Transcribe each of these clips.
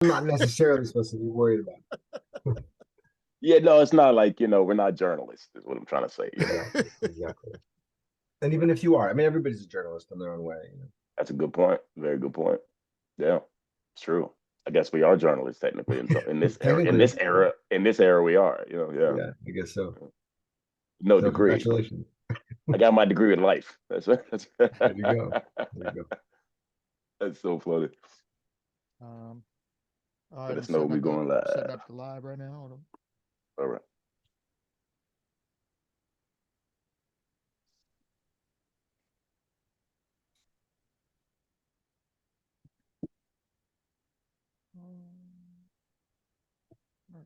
I'm not necessarily supposed to be worried about. Yeah, no, it's not like, we're not journalists, is what I'm trying to say. Exactly, exactly. And even if you are, I mean, everybody's a journalist in their own way. That's a good point. Very good point. Yeah, it's true. I guess we are journalists technically in this era. In Technically, this era, in this era, we are. Yeah. yeah, I guess so. No So degree, but congratulations. I got my degree in life. That's There you go. There you go. that's so funny. Um, all right, Let us know when we're going setting live. up the live right now. Hold on. All right. Right.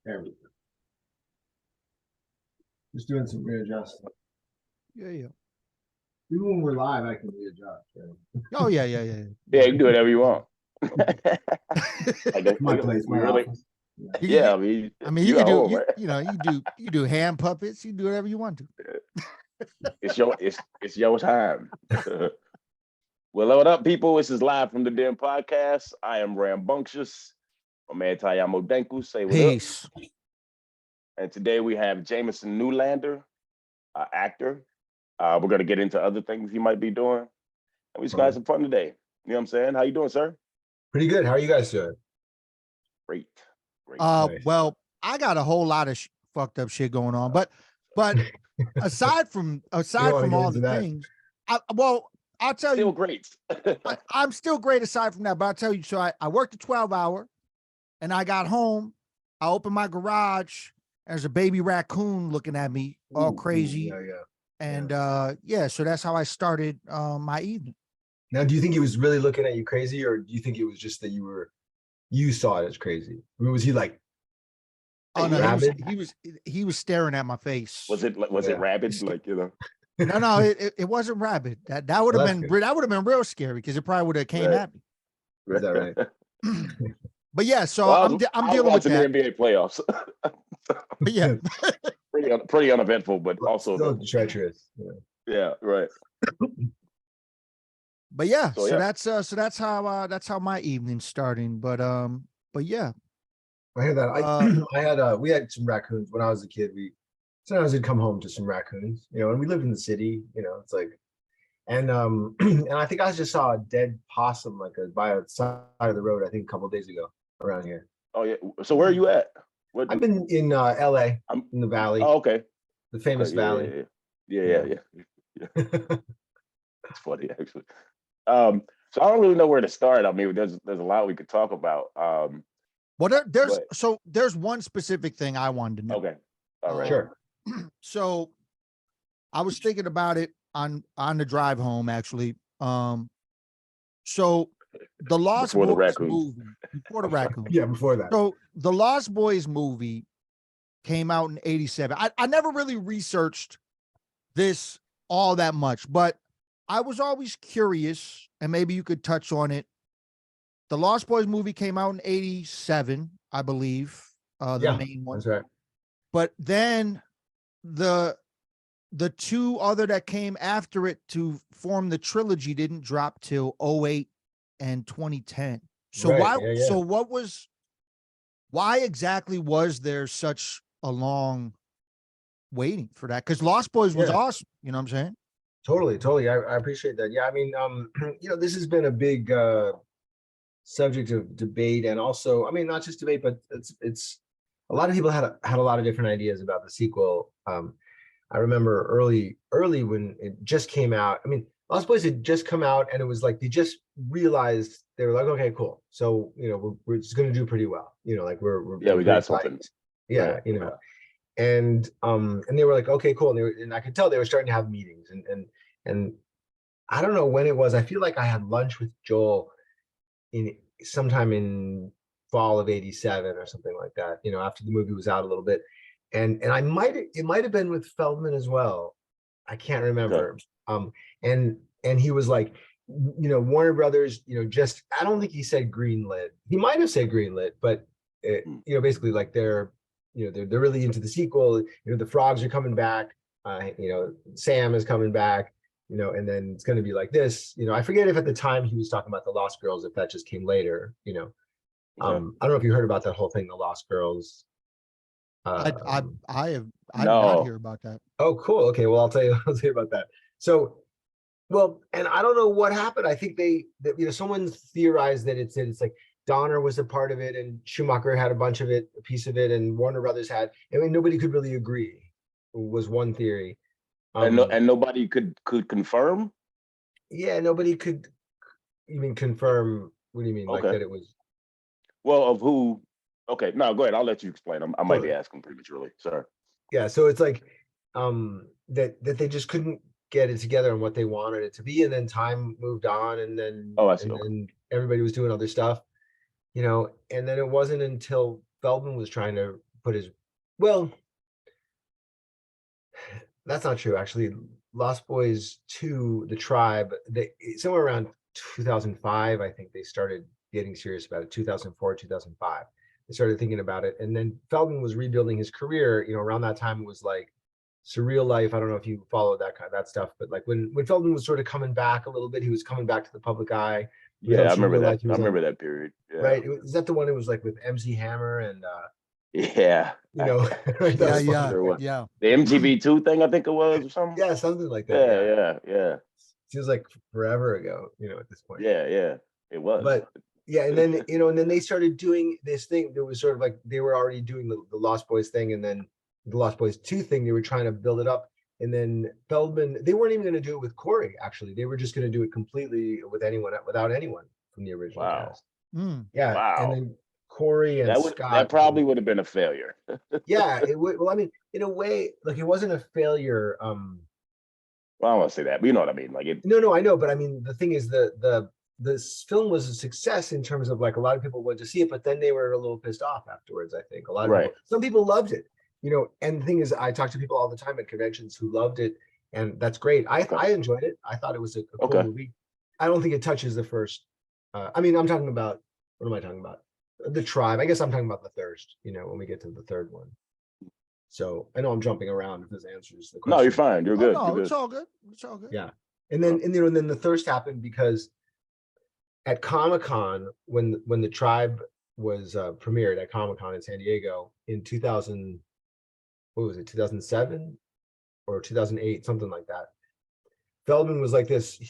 There we go. Just doing some readjustment. Yeah, yeah. Even when we're live, I can readjust. Right? Oh, yeah, yeah, Yeah, you can do whatever you want. Like, My place, we my really, office. Yeah. yeah. I mean, You you can at do home, right? you do hand puppets. You do whatever you want to. It's your time. Well, what up, people? This is live from the Den Podcast. I am Rambunctious. My man Tayamo Denku, say what up. Peace. And today we have Jamison Newlander, actor. We're gonna get into other things he might be doing. And we just got some fun today. You know what I'm saying? How you doing, sir? Pretty good. How are you guys doing? Great. Great. Nice. Well, I got a whole lot of fucked up shit going on, but aside from don't wanna get all into the that. things, I'll tell Still you, great. I'm still great aside from that. But I'll tell you, so I worked a 12-hour, and I got home. I opened my garage. There's a baby raccoon looking at me, all crazy. Yeah, yeah. And so that's how I started my evening. Now, do you think he was really looking at you crazy, or do you think it was just that you saw it as crazy? I mean, was he like, Oh no, rabid? he was staring at my face. Was it rabid? Like, No, it wasn't rabid. That would have Well, that's been good. that would have been real scary because it probably would have came Right. at me. Is that right? But yeah, so Well, I'm I was dealing with watching that. the NBA playoffs. But yeah, pretty uneventful, but But also still eventful. treacherous. Yeah. Yeah, right. but yeah, So, so yeah. that's how my evening's starting. But yeah, I hear that. I had we had some raccoons when I was a kid. We sometimes we'd come home to some raccoons, and we lived in the city, it's like, and and I think I just saw a dead possum like by the side of the road, I think a couple of days ago around here. Oh yeah. So where are you at? What I've been in LA, I'm in the valley, oh, okay. the famous valley. Okay, yeah. It's funny actually. So I don't really know where to start. I mean, there's a lot we could talk about. well, But there's one specific thing I wanted to know. okay. All right. Sure. So I was thinking about it on the drive home, actually. So the Lost Before the Boys raccoons. movie, before the raccoon. Yeah, before that. So the Lost Boys movie came out in 87. I never really researched this all that much, but I was always curious, and maybe you could touch on it. The Lost Boys movie came out in 87, I believe, the main one. That's right. But then the two other that came after it to form the trilogy didn't drop till 08 and 2010. So Right, yeah. why exactly was there such a long waiting for that? Because Lost Boys was awesome. You know what I'm saying? Totally. I appreciate that. Yeah, I mean, this has been a big subject of debate, and also, I mean, not just debate, but it's a lot of people had a lot of different ideas about the sequel. I remember early when it just came out. I mean, Lost Boys had just come out, and it was like they just realized, they were like, okay, cool. So we're just going to do pretty well. Like we're we got something. Yeah, right. And they were like, okay, cool. And I could tell they were starting to have meetings, and I don't know when it was. I feel like I had lunch with Joel sometime in fall of '87 or something like that. You know, after the movie was out a little bit, and it might have been with Feldman as well. I can't remember. And he was like, you know, Warner Brothers, you know, just I don't think he said greenlit. He might have said greenlit, but you know, basically like they're really into the sequel. You know, the frogs are coming back. You know, Sam is coming back. You know, and then it's going to be like this. You know, I forget if at the time he was talking about the Lost Girls, if that just came later. You know, I don't know if you heard about that whole thing, the Lost Girls. I Um, did not No. hear about that. oh, cool. Okay, well, I'll tell you about that. So, well, and I don't know what happened. I think you know, someone theorized that it's like Donner was a part of it, and Schumacher had a piece of it, and Warner Brothers had. I mean, nobody could really agree. Was one theory. And nobody could confirm. Yeah, nobody could even confirm. What do you mean, like Okay. that it was? Well, of who? Okay, no, go ahead. I'll let you explain. I might be Totally. asking prematurely. Sorry. Yeah, so it's like that they just couldn't get it together on what they wanted it to be, and then time moved on, and Oh, I see. Okay. then everybody was doing other stuff, you know, and then it wasn't until Feldman was trying to put his well, that's not true actually. Lost Boys 2, The Tribe, they somewhere around 2005, I think they started getting serious about it. 2004, 2005. They started thinking about it. And then Feldman was rebuilding his career. You know, around that time it was like Surreal Life. I don't know if you followed that stuff, but like when Feldman was sort of coming back a little bit, he was coming back to the public eye. He was Yeah, on I remember Surreal that. Life. He I was on remember that period. Yeah. right. Is that the one? It was like with MC Hammer and Yeah. you know, right, that Yeah, was It fun, yeah, sure right? was. yeah. The MTV2 thing, I think it was, or something. Yeah, something like that. Yeah, Yeah, yeah, yeah, feels like forever ago, you know, at this point. yeah, yeah. It was. But yeah, and then you know, and then they started doing this thing that was sort of like they were already doing the Lost Boys thing, and then the Lost Boys 2 thing, they were trying to build it up. And then Feldman, they weren't even going to do it with Corey, actually. They were just going to do it completely without anyone from the original Wow. cast. Mm. Yeah. And Wow. then Corey and That Scott. probably would have been a failure. Yeah, it would. Well, I mean, in a way, like it wasn't a failure. Well, I don't want to say that, but you know what I mean. Like it. No, I know, but I mean, the thing is, this film was a success in terms of like a lot of people went to see it, but then they were a little pissed off afterwards. I think a lot of Right. some people loved it, you know. And the thing is, I talk to people all the time at conventions who loved it, and that's great. I enjoyed it. I thought it was a cool Okay. movie. I don't think it touches the first. I mean, I'm talking about what am I talking about? The Tribe. I guess I'm talking about The Thirst. You know, when we get to the third one. So I know I'm jumping around if this answers the question. No, you're fine. You're good. No, You're it's good. all good. It's all good. Yeah. And then you know, and then the Thirst happened because at Comic-Con, when the Tribe was premiered at Comic-Con in San Diego in 2000, what was it, 2007 or 2008, something like that. Feldman was like this.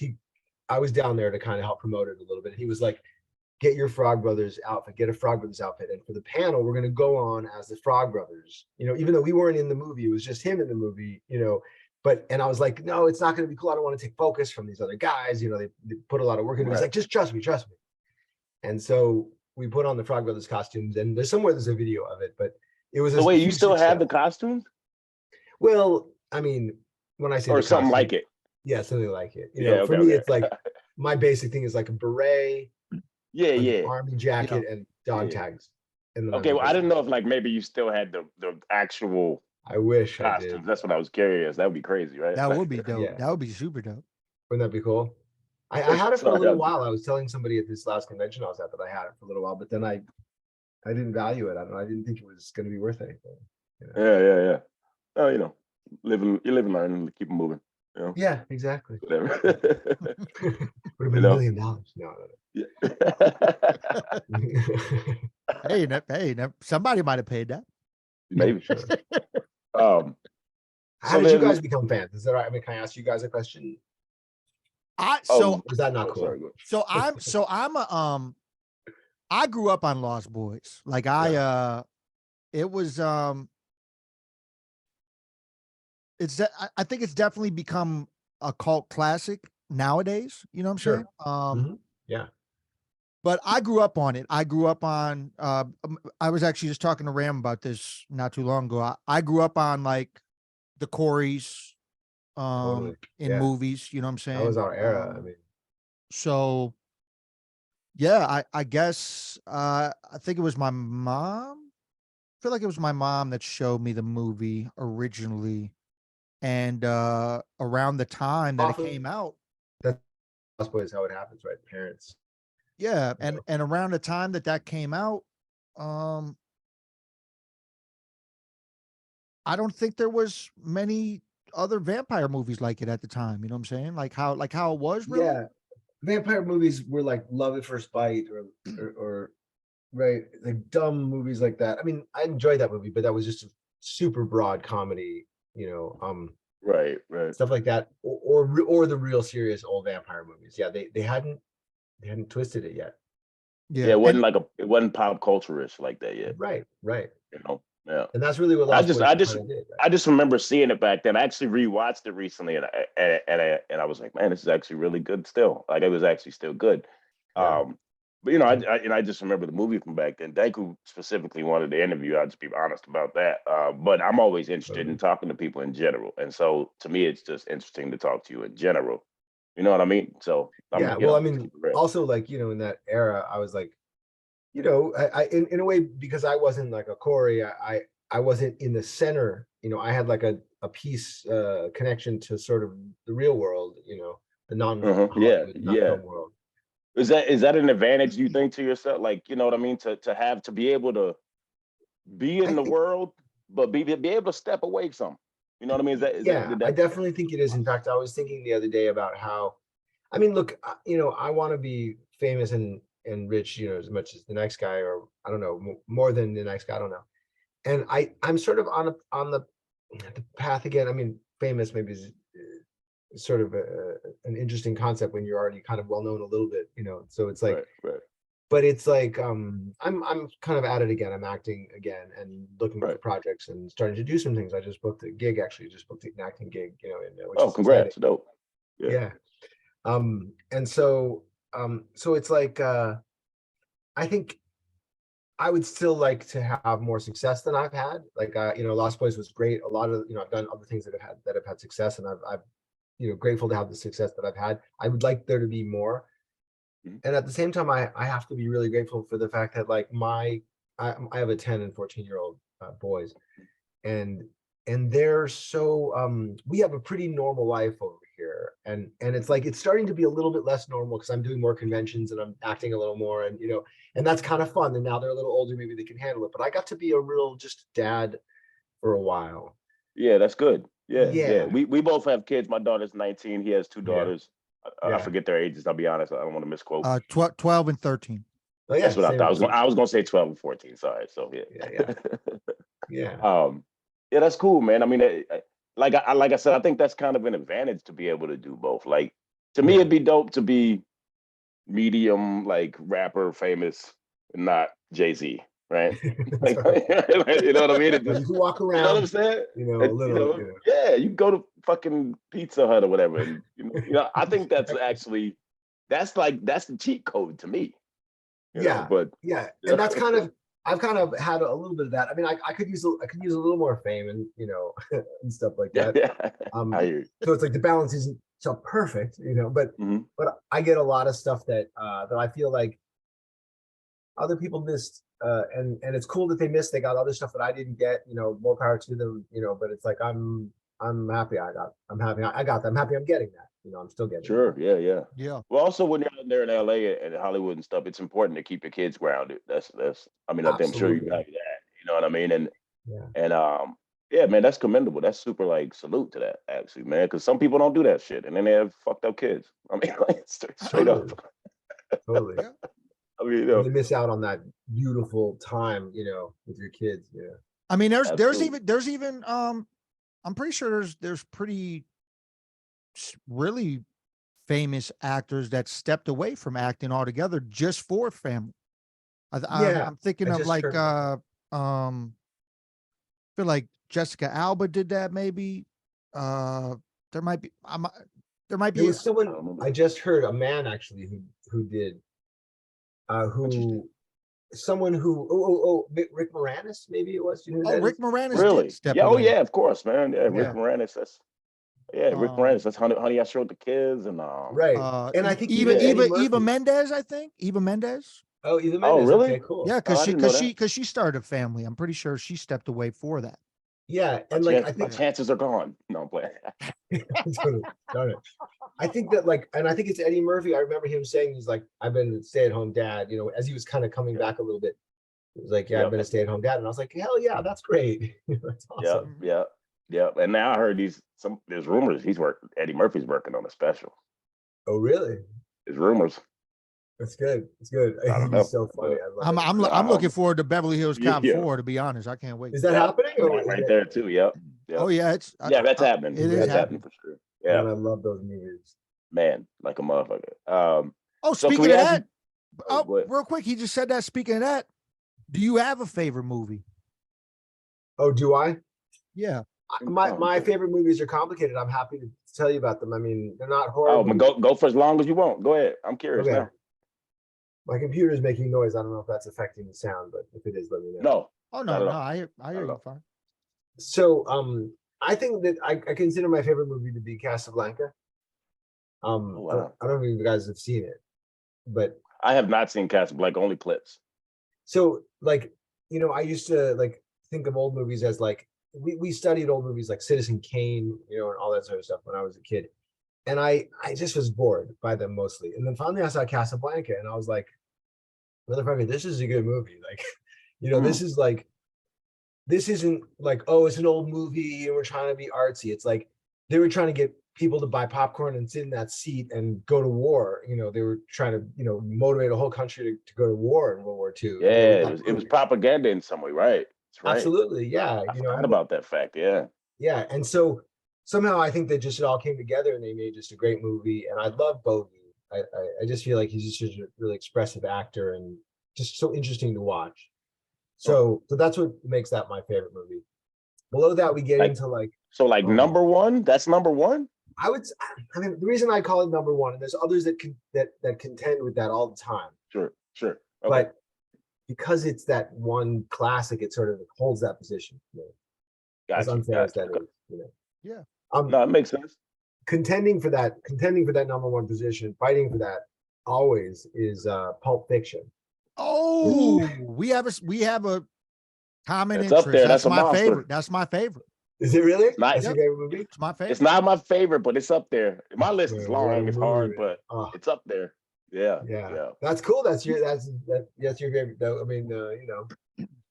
I was down there to kind of help promote it a little bit. He was like, get your Frog Brothers outfit, get a Frog Brothers outfit. And for the panel, we're going to go on as the Frog Brothers, you know, even though we weren't in the movie, it was just him in the movie, you know. And I was like, no, it's not going to be cool. I don't want to take focus from these other guys. You know, they put a lot of work into it. He's like, just trust me. And so we put on the Frog Brothers costumes, and there's a video of it, but it was So wait, you huge still have the success. costumes Well, I mean, when I say or the something costume, like it? yeah, something like it. You Yeah. know, for Okay. me, Okay. it's like my basic thing is like a beret, Yeah. an Yeah. army jacket, and dog Yeah. tags. And then Okay. I'm Well, I didn't know if like maybe you still had the actual I wish I costumes. did. That's what I was curious. That would be crazy, right? That would be dope. Yeah. That would be super dope. Wouldn't that be cool? I had it for a Sorry, little I'm- while. I was telling somebody at this last convention I was at that I had it for a little while, but then I didn't value it. I don't know. I didn't think it was going to be worth anything. You know? Yeah. Oh, you know, you live and learn and keep 'em moving. You know, Yeah, exactly. whatever. Would have been You know? $1 million. No. Hey, somebody might have paid that. Maybe. Sure. Um, How So did you then- guys become fans? Is that right? I mean, can I ask you guys a question? oh, Is that not cool? sorry, go ahead. I'm a I grew up on Lost Boys. Like it was I think it's definitely become a cult classic nowadays. You know what I'm Sure. saying? Mhm. Yeah. But I grew up on it. I grew up on I was actually just talking to Ram about this not too long ago. I grew up on like the Coreys Totally. in Yeah. movies, you know what I'm saying? That was our era. I mean, So Yeah, I guess I think it was my mom. I feel like it was my mom that showed me the movie originally. And around the time that it Often came out, that's always how it happens, right? Parents. yeah, You know. and around the time that that came out, um, I don't think there was many other vampire movies like it at the time. You know what I'm saying? Like how it was really. Yeah, vampire movies were like Love at First Bite or right, like dumb movies like that. I mean, I enjoyed that movie, but that was just a super broad comedy, Right, right. stuff like that, or the real serious old vampire movies. Yeah, they hadn't twisted it yet. Yeah, Yeah, it and wasn't like it wasn't pop culture-ish like that yet, Right, right. you know? Yeah. And that's really what I Lost just Boys I just kind of did. Right? I just remember seeing it back then. I actually rewatched it recently and I was like, man, this is actually really good still. Like it was actually still good. Yeah. But I just remember the movie from back then. Deku specifically wanted to interview. I'll just be honest about that. But I'm always interested in talking to people in general. And so to me, it's just interesting to talk to you in general. You know what I mean? So Yeah. Well, I let's mean, keep it real. also like, in that era, I was like, in a way, because I wasn't like a Corey, I wasn't in the center, I had like a piece connection to sort of the real world, the Yeah, non-Hollywood, not yeah. film world. Is that an advantage you think to yourself? Like, you know what I mean? To be able to be I in the think, world, but be able to step away some. You know what I mean? yeah, Did I that? definitely think it is. In fact, I was thinking the other day about how, I mean, look, I want to be famous and rich, as much as the next guy, or I don't know, more than the next guy, I don't know. And I'm sort of on the path again. I mean, famous maybe is sort of an interesting concept when you're already kind of well known a little bit, so it's like, Right, right, but it's like, I'm kind of at it again. I'm acting again and looking for right. projects and starting to do some things. I just booked a gig, actually just booked an acting gig, which Oh, is exciting. congrats, dope. Yeah. Yeah. And so it's like, I think I would still like to have more success than I've had. Like, Lost Boys was great. A lot of, I've done other things that have had success, and I've grateful to have the success that I've had. I would like there to be more. Mhm. And at the same time, I have to be really grateful for the fact that like I have a 10 and 14-year-old boys, and they're so we have a pretty normal life over here, and it's like it's starting to be a little bit less normal because I'm doing more conventions and I'm acting a little more, and and that's kind of fun. And now they're a little older, maybe they can handle it. But I got to be a real just dad for a while. Yeah, that's good. Yeah, yeah. Yeah, We both have kids. My daughter's 19. He has two yeah, daughters. I yeah. forget their ages. I'll be honest. I don't want to misquote. 12 and 13. Oh That's yeah, what I thought. same. I was gonna say 12 and 14. Sorry. So Yeah, yeah, yeah. yeah. Yeah, that's cool, man. I mean, like I said, I think that's kind of an advantage to be able to do both. Like to me, Yeah. it'd be dope to be medium, like rapper famous, and not Jay-Z, right? That's Like, right. you know what I mean? It But just, you can walk you know what I'm around, saying? a little, Yeah, you go to fucking Pizza Hut or whatever, and I think that's actually that's the cheat code to me, Yeah, But yeah, and yeah, that's kind of I've kind of had a little bit of that. I mean, I could use a little more fame and and stuff like yeah, that. yeah. I hear you. So it's like the balance isn't so perfect, but Mhm. I get a lot of stuff that I feel like other people missed, and it's cool that they missed. They got other stuff that I didn't get. More power to them. But it's like I'm happy I'm happy I got that. I'm happy I'm getting that. I'm still getting it. Sure. Yeah. Yeah. Yeah. Well, also when you're out there in LA and Hollywood and stuff, it's important to keep your kids grounded. That's. I mean, I'm sure you Absolutely. value that. You know what I mean? And Yeah. and yeah, man, that's commendable. That's super. Like, salute to that, actually, man. Because some people don't do that shit, and then they have fucked up kids. I mean, like straight up. Totally. Totally. Yeah. I mean, And they miss out on that beautiful time, with your kids. Yeah. I mean, absolutely. there's even I'm pretty sure there's pretty really famous actors that stepped away from acting altogether just for family. Yeah. I'm thinking I of just like heard about that. feel like Jessica Alba did that maybe. Uh there might be there might There be was I someone don't remember I that. just heard, a man actually who did Interesting. who someone who Rick Moranis, maybe it was. Do you know who oh, that Rick is? Moranis did Really? step Yeah. Oh, away. yeah. Of course, man. Yeah. Rick Yeah. Yeah. Moranis. Yeah, Rick Um, Moranis. That's Honey, I Showed the Kids, and Right. And I think even Eddie Eva Murphy. Mendes, I think. Eva Mendes. Oh, even Oh, Mendes. really? Okay, cool. Yeah, Oh, I didn't know that. because she started a family. I'm pretty sure she stepped away for that. Yeah, My, and like I my think chances are gone. No, I'm playing. darn it. I think that like, and I think it's Eddie Murphy. I remember him saying he's like, I've been a stay-at-home dad, as he was kind of coming back a little bit. He was like, yeah, I've Yep. been a stay-at-home dad. And I was like, hell yeah, that's great. That's Yeah, awesome. yeah. And now I heard there's rumors Eddie Murphy's working on a special. Oh, really? There's rumors. That's good. It's good. I don't know. He's so funny. I love it. I'm looking forward to Beverly Hills Cop Yeah. 4, to be honest. I can't wait. Is that happening? Or Right there too. Yep. Oh yeah, it's that's happening. It is That's happening. happening for sure. Man, Yeah, I love those movies. man, like a motherfucker. Oh, So speaking can we of ask that, you- Oh, go ahead. real quick, he just said that. Speaking of that, do you have a favorite movie? Oh, do I? Yeah. My favorite movies are complicated. I'm happy to tell you about them. I mean, they're not horror. Oh, but movies. go for as long as you want. Go ahead. I'm curious Okay. now. My computer is making noise. I don't know if that's affecting the sound, but if it is, let me know. No. Oh Not no, at no, all. I hear Not you at all. fine. So I think that I consider my favorite movie to be Casablanca. Oh, wow. I don't know if you guys have seen it, but I have not seen Casablanca, only clips. so like, I used to like think of old movies as like we studied old movies like Citizen Kane, and all that sort of stuff when I was a kid. And I just was bored by them mostly. And then finally I saw Casablanca and I was like, motherfucker, this is a good movie. Like, this is like, this isn't like, oh, it's an old movie and we're trying to be artsy. It's like they were trying to get people to buy popcorn and sit in that seat and go to war. They were trying to, motivate a whole country to go to war in World War II. Yeah, it was propaganda in some way, right? That's right. Absolutely. Yeah. I forgot about that fact. Yeah. Yeah. And so somehow I think that just it all came together and they made just a great movie. And I love Bogey. I just feel like he's just such a really expressive actor and just so interesting to watch. So that's what makes that my favorite movie. Below that, we get into like number one. That's number one. I mean, the reason I call it number one, and there's others that contend with that all the time. Sure. Okay. But because it's that one classic, it sort of holds that position. As unfair as that is, Yeah. No, it makes sense. Contending for that number one position, fighting for that always is Pulp Fiction. Oh, we have a common It's interest. up there. That's That's a my monster. favorite. That's my favorite. Is it really? Nice. That's your favorite movie? It's my favorite. It's not my favorite, but it's up there. My list is Man, what a long. It's hard, movie. but it's up there. Yeah. That's cool. That's your favorite. Though. I mean,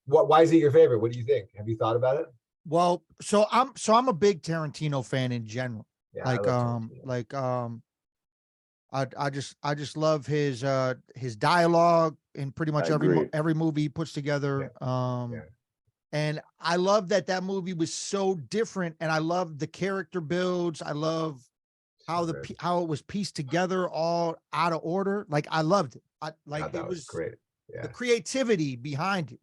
why is it your favorite? What do you think? Have you thought about it? Well, so I'm a big Tarantino fan in general. Yeah, I just love his dialogue in pretty much every movie he puts together. And I love that movie was so different, and I love the character builds. I love how it was pieced together, all out of order. Like I loved it. It was great. Yeah. The creativity behind it.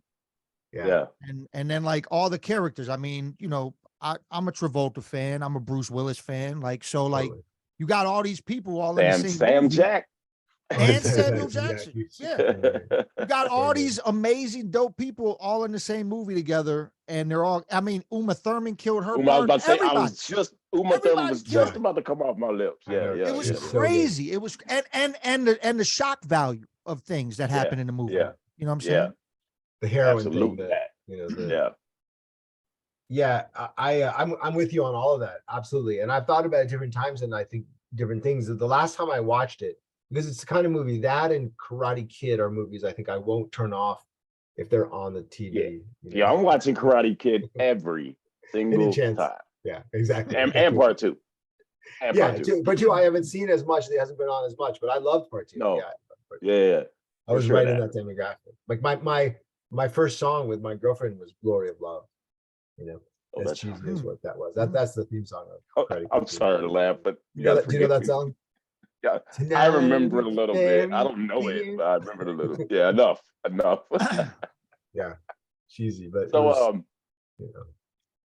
Yeah. And then like all the characters. I mean, I'm a Travolta fan. I'm a Bruce Willis fan. You got all these people all in the same Sam movie. Jack. And Samuel Jackson. Yeah. You got all So these amazing, dope people all in the same movie together. And they're all, I mean, Uma Thurman killed her. I was about to say, Everybody. Uma Thurman was just about to come off my lips. Yeah. It was yeah. crazy. It was, and the shock value of things that happen in the movie. Yeah. You know what I'm saying? The heroin Absolutely. thing. I'm with you on all of that. Absolutely. And I've thought about it different times and I think different things. The last time I watched it, because it's the kind of movie that and Karate Kid are movies I think I won't turn off if they're on the TV. Yeah, I'm watching Karate Kid every single time. Yeah, exactly. And part two. Part two I haven't seen as much. It hasn't been on as much, but I loved part two. No. Yeah. I was right in that demographic. Like my first song with my girlfriend was "Glory of Love." As cheesy as what that was. That's the theme song of Karate Kid. I'm sorry to laugh, but do you know that song? Yeah, I remember it a little bit. I don't know it, but I remember it a little. Yeah, enough. Yeah, cheesy, but so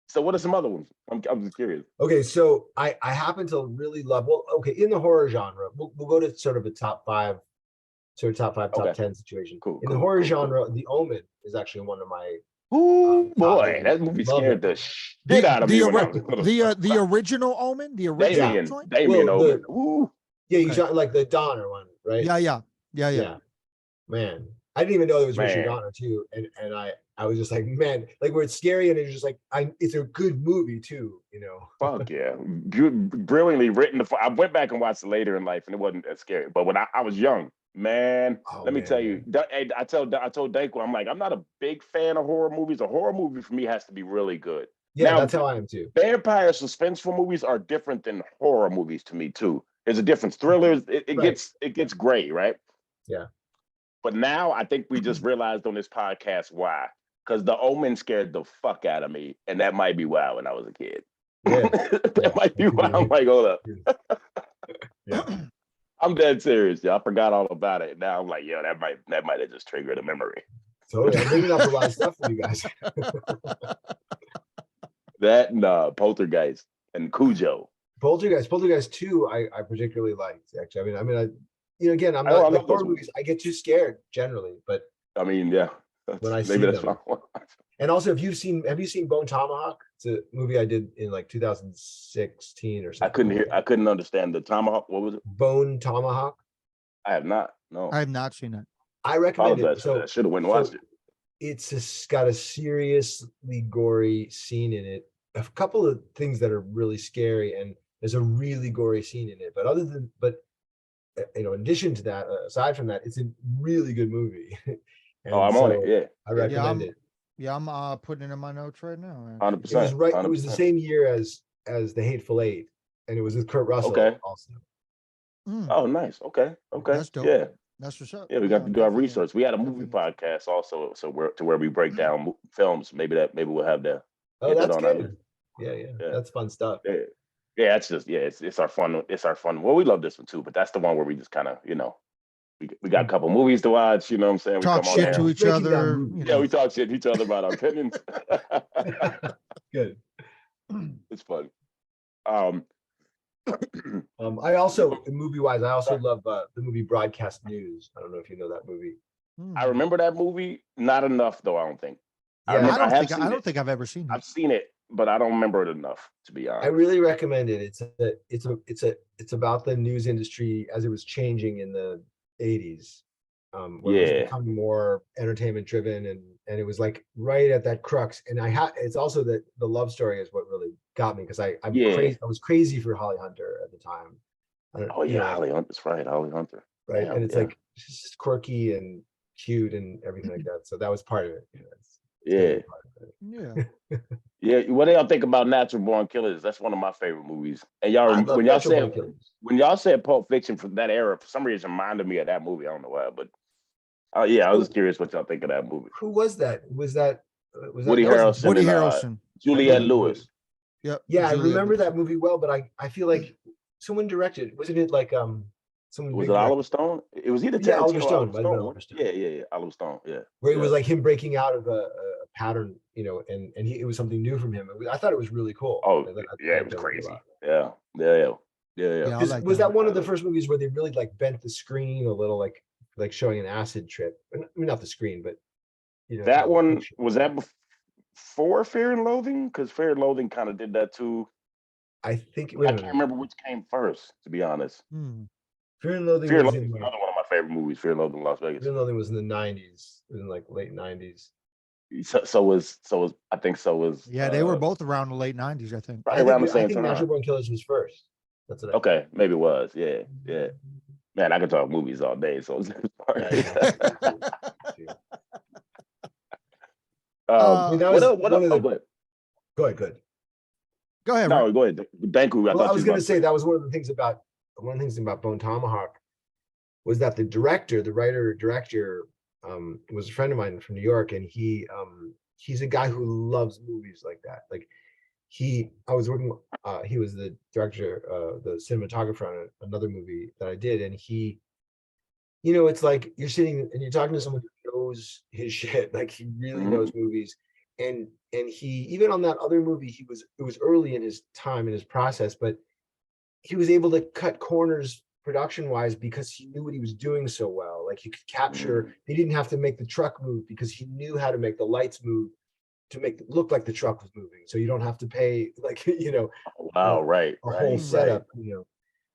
So what are some other ones? I'm just curious. Okay, so I happen to really love. Well, okay, in the horror genre, we'll go to sort of a top 5, top 10 situation. Cool. In the horror genre, The Omen is actually one of my Ooh, boy, movie. that movie Love scared that the movie. shit out of me when I was little. The original Omen, the original Yeah. joint. Damien Well, Omen. Ooh, Yeah, you Okay. shot like the Donner one, right? Yeah. Yeah. Man, I didn't even know there was Richard man. Donner too, and I was just like, man, like where it's scary and it's just like, it's a good movie too, you know. Fuck yeah. Brilliantly written. I went back and watched it later in life and it wasn't that scary. But when I was young, man, Oh let me tell you, man, I told Danko, I'm like, I'm not a big fan of horror movies. A horror movie for me has to be really good. yeah, Now, that's how I am too. vampire suspenseful movies are different than horror movies to me too. There's a difference. Thrillers, Right. it gets gray, right? Yeah. But now I think we just realized on this podcast why. Because the Omen scared the fuck out of me, and that might be why when I was a kid. Yeah. That might be That could why be I'm it. like, hold up. Yeah. I'm dead serious. Yeah, I forgot all about it. Now I'm like, yo, that might have just triggered a memory. Totally. I'm bringing up a lot of stuff for you guys. That and Poltergeist and Cujo. Poltergeist 2, I particularly liked actually. Again, I'm I not like love those horror movies. movies. I get too scared generally, but I mean, yeah, when I maybe see that's them, why. and also have you seen Bone Tomahawk? It's a movie I did in like 2016 or something like that. I couldn't understand the tomahawk. What was it? Bone Tomahawk. I have not. No. I have not seen it. I recommend Apologize it. for that. I should have went and watched it. It's got a seriously gory scene in it. A couple of things that are really scary, and there's a really gory scene in it. In addition to that, aside from that, it's a really good movie. Oh, And I'm on it. so Yeah. I recommend it. Yeah, I'm putting it in my notes right now. Hundred It was percent. right. It was the same year as The Hateful Eight, and it was with Kurt Russell Okay. also. Oh, nice. Okay. Okay. That's dope. Yeah. That's what's up. Yeah, we got to do our research. We had a movie definitely. podcast also, so where we break down films. Maybe we'll have that. Oh, Get that that's on our list. good. Yeah, Yeah. that's fun stuff. Yeah. Yeah, it's just it's our fun. It's our fun. Well, we love this one too, but that's the one where we just kind of we got a couple movies to watch. You know what I'm saying? We Talk come shit on to there. each other. Yeah, we talk shit to each other about our opinions. Good. It's fun. I also, movie-wise, I also love the movie Broadcast News. I don't know if you know that movie. I remember that movie. Not enough though. I don't think. Yeah, I don't think I've ever seen it. I've seen it, but I don't remember it enough to be honest. I really recommend it. It's about the news industry as it was changing in the 80s, where it was becoming more entertainment driven, and it was like right at that crux. And it's also that the love story is what really got me, because I'm crazy. I was crazy for Holly Hunter at the time. Oh yeah, Holly Hunter's right. Holly Hunter. Right. Damn, and it's like she's just quirky and cute and everything like that. So that was part of it. Yeah. Yeah. What do y'all think about Natural Born Killers? That's one of my favorite movies. And when y'all said Pulp Fiction from that era, for some reason reminded me of that movie. I don't know why, but I was just curious what y'all think of that movie. Who was that? Was that Woody Harrelson? Woody Harrelson. Juliette Lewis. Yep. Yeah, I remember that movie well, but I feel like someone directed. Wasn't it like someone? Was it Oliver Stone? It was either Oliver Stone. Oliver Stone. Yeah, Oliver Stone. Yeah. Where it was like him breaking out of a pattern, and it was something new from him. I thought it was really cool. Oh, it was crazy. Yeah. Was that one of the first movies where they really like bent the screen a little, like showing an acid trip? I mean, not the screen, but that one was that before Fear and Loathing, because Fear and Loathing kind of did that too. I think I can't remember which came first, to be honest. Fear and Loathing was another one of my favorite movies. Fear and Loathing in Las Vegas. Fear and Loathing was in the 90s. It was in like late 90s. So was I think so was. Yeah, they were both around the late 90s, I think. Right around the same time. Natural Born Killers was first. That's what okay, maybe it was. Yeah. Man, I could talk movies all day. So what else? Go ahead. Go ahead. No, go ahead. Thank you. I was going to say that was one of the things about Bone Tomahawk was that the writer director, was a friend of mine from New York, and he's a guy who loves movies like that. Like he was the director, the cinematographer on another movie that I did, and he, it's like you're sitting and you're talking to someone who knows his shit, like he really knows movies. And he, even on that other movie, it was early in his time, in his process, but he was able to cut corners production wise because he knew what he was doing so well. Like he could capture, he didn't have to make the truck move because he knew how to make the lights move to make it look like the truck was moving. So you don't have to pay like, Wow, right, a whole right, setup, right.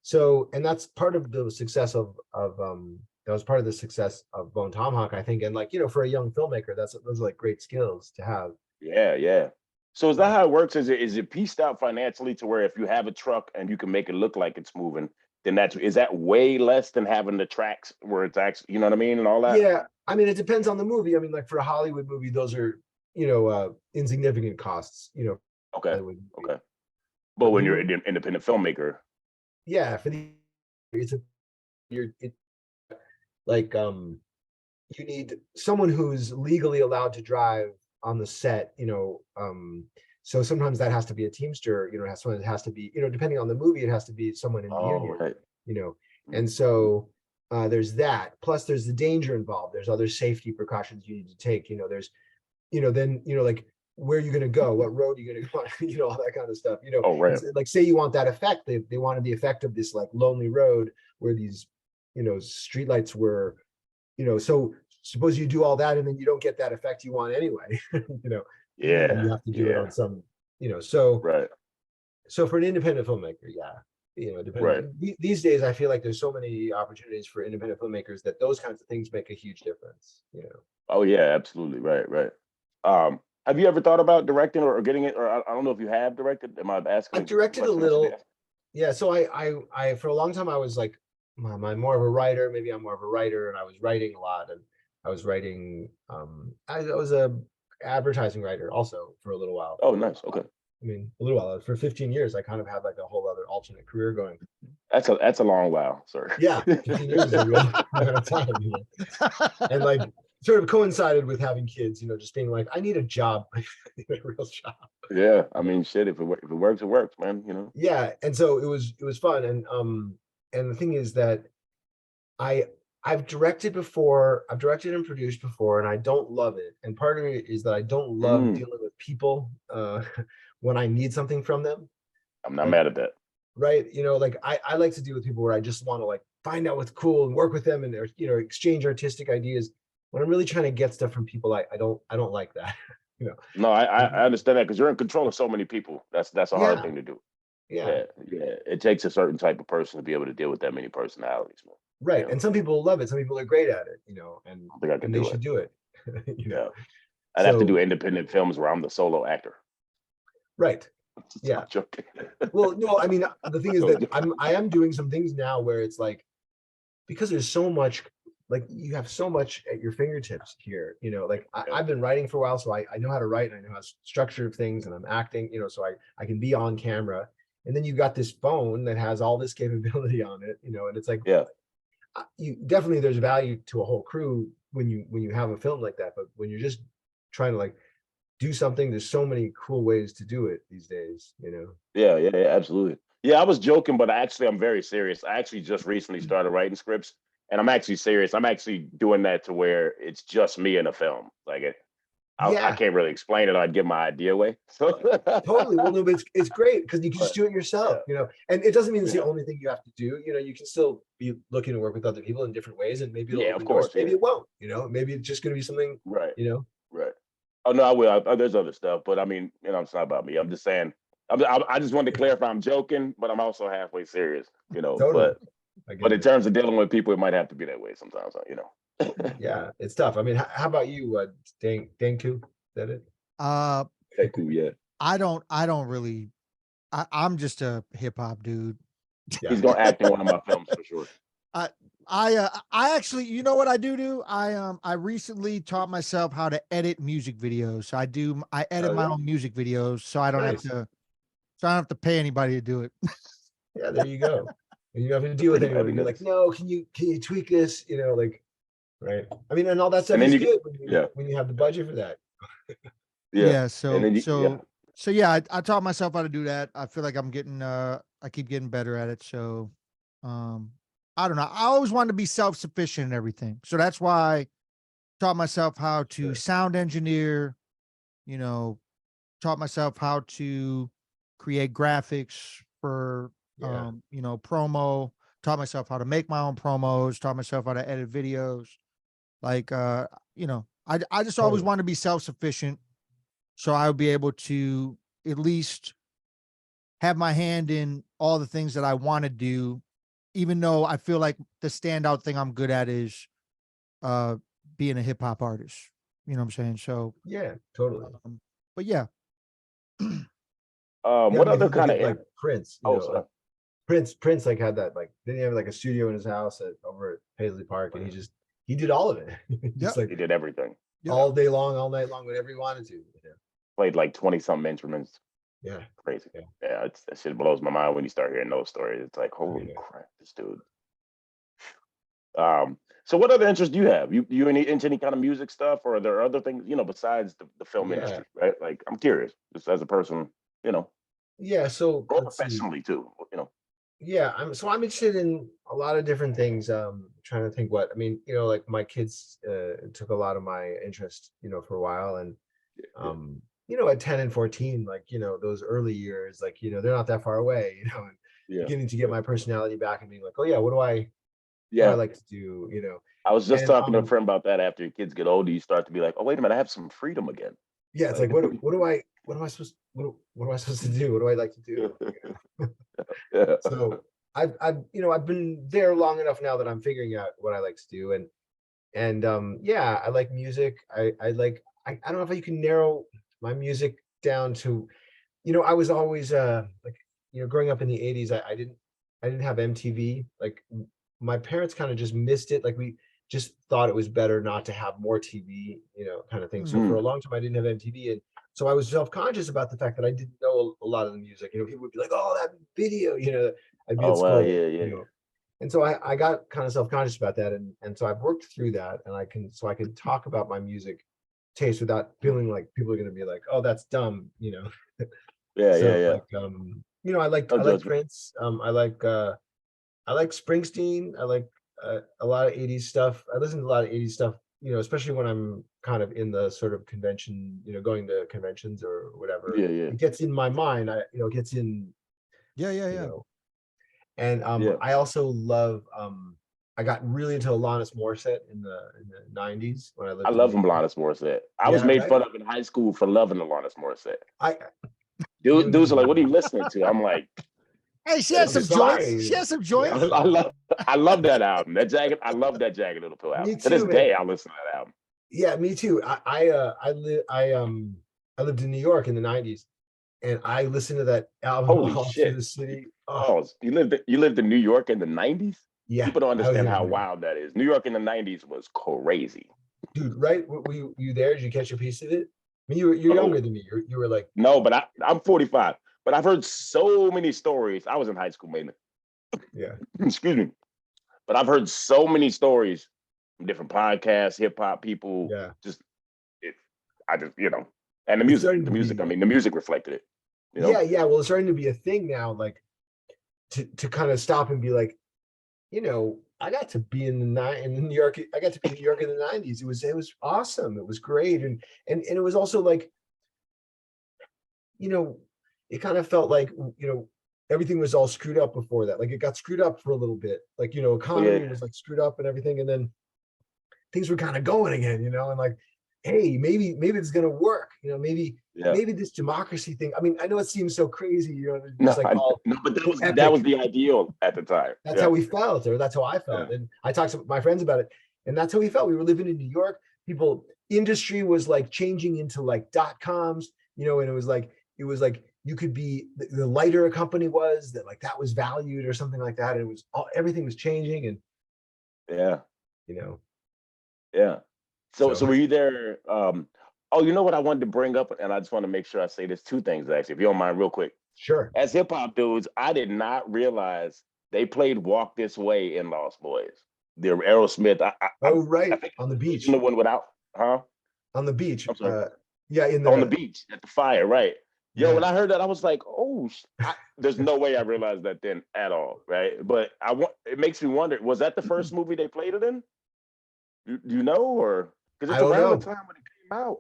So, and that's part of the success that was part of the success of Bone Tomahawk, I think. And like, for a young filmmaker, those are like great skills to have. Yeah, yeah. So is that how it works? Is it pieced out financially to where if you have a truck and you can make it look like it's moving, then is that way less than having the tracks where it's actually, you know what I mean, and all that? Yeah. I mean, it depends on the movie. I mean, like for a Hollywood movie, those are, insignificant costs, Okay, Hollywood movie. okay. But But when when you're you're, an independent filmmaker, yeah, for the, it's a, it, like, you need someone who's legally allowed to drive on the set, so sometimes that has to be a teamster, it has to be, depending on the movie, it has to be someone in the oh, union, right. you know, Mhm. and so there's that. Plus there's the danger involved. There's other safety precautions you need to take, there's, then, like, where are you going to go? What road are you going to go on? All that kind of stuff, Oh, right. like say you want that effect, they wanted the effect of this like lonely road where these, streetlights were, so suppose you do all that and then you don't get that effect you want anyway, and Yeah, you have to do it yeah, on some, so right, for an independent filmmaker, yeah, right. depending these days, I feel like there's so many opportunities for independent filmmakers that those kinds of things make a huge difference. Oh, yeah, absolutely, right, right. Have you ever thought about directing or getting it, or I don't know if you have directed. Am I I've asking too directed a much of little. you? Yeah, so I for a long time I was like, am I more of a writer? Maybe I'm more of a writer, and I was writing a lot, and I was writing. I was a advertising writer also for a little while. Oh, nice. Okay, I mean, a little while for 15 years. I kind of had like a whole other alternate career going. that's a long while, sir. Yeah, 15 years is a real amount of time, and like sort of coincided with having kids. Just being like, I need a job, I need a real job. Yeah, I mean, shit. If it works, man. You know. Yeah, and so it was fun, and the thing is that I I've directed before, I've directed and produced before, and I don't love it. And part of it is that I don't love Mm, dealing with people when I need something from them. I'm not Like, mad at that. right, like I like to deal with people where I just want to like find out what's cool and work with them and exchange artistic ideas. When I'm really trying to get stuff from people, I don't like that. you know. No, I understand that because you're in control of so many people. That's a hard Yeah, thing to do. yeah. Yeah, yeah. It takes a certain type of person to be able to deal with that many personalities, man. Right. You know, And some people love it. Some people are great at it, I don't think I could and they do should it. do it. you know. Yeah, I'd have to do So, independent films where I'm the solo actor. right. I'm Yeah. joking. Well, no, I mean, the thing is I'm that joking. I am doing some things now where it's like, because there's so much, like you have so much at your fingertips here, like Yeah. I've been writing for a while, so I know how to write and I know how to structure things, and I'm acting, so I can be on camera. And then you've got this phone that has all this capability on it, and it's like, Yeah. you definitely, there's value to a whole crew when you have a film like that, but when you're just trying to like do something, there's so many cool ways to do it these days. Yeah, yeah, yeah, absolutely. Yeah, I was joking, but actually, I'm very serious. I actually just recently started writing scripts, and I'm actually serious. I'm actually doing that to where it's just me in a film. I Yeah, can't really explain it. I'd give my idea away. So, totally. Well, no, but it's great because you can just but do it yeah, yourself. And it doesn't mean it's the yeah, only thing you have to do. You can still be looking to work with other people in different ways, and maybe it'll yeah, of open doors, course, maybe yeah, it won't. Maybe it's just going to be something. right, You know, right. Oh no, I will. There's other stuff, but I mean, it's not about me. I'm just saying. I just wanted to clarify. I'm joking, but I'm also halfway serious. totally. But I but get in it. terms of dealing with people, it might have to be that way sometimes. Yeah, it's tough. I mean, how about you? Danku? Is that it? uh, Okay, cool. Yeah, I don't really. I'm just a hip hop dude. Yeah. he's gonna act in one of my films for sure. I I actually, you know what I do? I recently taught myself how to edit music videos. So I edit Oh my yeah. own music videos so I don't have Nice. to pay anybody to do it. Yeah, there you go. And you don't have to That's deal with that'd anyone be and be like, nice. no, can you tweak this? Like, right. I mean, and all that stuff And then is you get good when yeah, you have the budget for that. yeah, Yeah, and then yeah, so yeah, I taught myself how to do that. I feel like I keep getting better at it. So um I don't know. I always wanted to be self-sufficient in everything. So that's why I taught myself how to Sure. sound engineer, you know, taught myself how to create graphics for Yeah. promo, taught myself how to make my own promos, taught myself how to edit videos. Like I just always Totally. wanted to be self-sufficient. So I would be able to at least have my hand in all the things that I want to do, even though I feel like the standout thing I'm good at is being a hip hop artist. You know what I'm saying? So, Yeah, totally. but yeah. Yeah, What I mean, if other you look kind of at like Prince, oh, like sorry. Prince like had that, like, didn't he have like a studio in his house over at Paisley Park, and he did all of it. Yep. Just like He did everything. Yep. all day long, all night long, whatever he wanted to. Played like 20 something instruments. Yeah. Crazy. Yeah. Yeah, that shit blows my mind when you start hearing those stories. It's like, holy Yeah. crap, this dude. So what other interests do you have? You into any kind of music stuff, or are there other things, besides the film Yeah. industry, right? Like, I'm curious, just as a person, Yeah. So or let's see. professionally too, Yeah, I'm interested in a lot of different things. Trying to think what I mean, like my kids took a lot of my interest, for a while. And at 10 and 14, like, those early years, like, they're not that far away, and Yeah. beginning to get my personality back and being like, oh yeah, what do I Yeah. like to do, I was just and talking to a friend about that. After your kids get older, you start to be like, oh, wait a minute, I have some freedom again. yeah, it's like, what am I supposed to do? What do I like to do? Yeah. So I've been there long enough now that I'm figuring out what I like to do. And yeah, I like music. I don't know if you can narrow my music down to, I was always like, growing up in the 80s, I didn't have MTV. Like, my parents kind of just missed it. Like, we just thought it was better not to have more TV, kind of thing. So for a long time I didn't have MTV, and so I was self-conscious about the fact that I didn't know a lot of the music. People would be like, oh, that video, I'd be Oh at wow, school, yeah. and so I got kind of self-conscious about that, and so I've worked through that, and I can talk about my music taste without feeling like people are going to be like, oh, that's dumb. So Yeah. like, No I like judgment. Prince. I like Springsteen. I like a lot of 80s stuff. I listen to a lot of 80s stuff, especially when I'm kind of in the sort of convention, going to conventions or whatever. Yeah. It gets in my mind. It gets in, Yeah. you know. And Yeah. I also love I got really into Alanis Morissette in the 90s when I I lived in love New York. Alanis Morissette. I was Yeah, made right. fun of in high school for loving Alanis Morissette. I you Dudes are like, "What are know, you listening to?" I'm like, Hey, she has "This I'm some is joints. sorry. She has some Yeah. joints. I love that album. That jagged. I love that Jagged Little Pill album. Me To this too, man. day, I listen to that album. Yeah, me too. I lived in New York in the 90s, and I listened to that album Holy all through shit! the city. Oh, Oh, you lived in New York in the '90s. yeah. People don't I was understand in how wild that is. New York in the '90s was crazy. dude, right? Were you there? Did you catch a piece of it? I mean, you're Oh younger than me. You were like, no, but I'm 45. But I've heard so many stories. I was in high school, mainly. yeah. Excuse me. But I've heard so many stories from different podcasts, hip hop people. Yeah. Just it, I just and the It's music, starting the to music. I be, mean, the music reflected it. yeah. Well, it's starting to be a thing now, like to kind of stop and be like, I got to be in New York. I got to be in New York in the 90s. It was awesome. It was great. And it was also like, it kind of felt like, everything was all screwed up before that. Like, it got screwed up for a little bit. Like, Oh yeah, economy was like screwed up and everything. And then things were kind of going again, and like, hey, maybe it's gonna work. Maybe yeah. this democracy thing. I mean, I know it seems so crazy, No, it's like all no, but so that was epic. the ideal at the time. That's Yeah, how we felt, or that's how I yeah, felt. And I talked to my friends about it, and that's how we felt. We were living in New York. Industry was like changing into like .coms, and it was like you could be the lighter a company was, that like that was valued or something like that. And it was everything was changing, and yeah, you know, yeah. So so were you there? Oh, you know what I wanted to bring up, and I just want to make sure I say this two things actually, if you don't mind, real quick. sure. As hip hop dudes, I did not realize they played "Walk This Way" in Lost Boys. The Aerosmith. Oh, I right, think on the the original beach. one without, huh? On the beach. I'm sorry. Yeah, in On the the beach at the fire, right? Yo, when yeah. I heard that, I was like, "Oh, there's no way I realized that then at all, right?" But it makes me wonder: was that the first movie they played it in? Do you know, or because I it's don't around the know. time when it came out?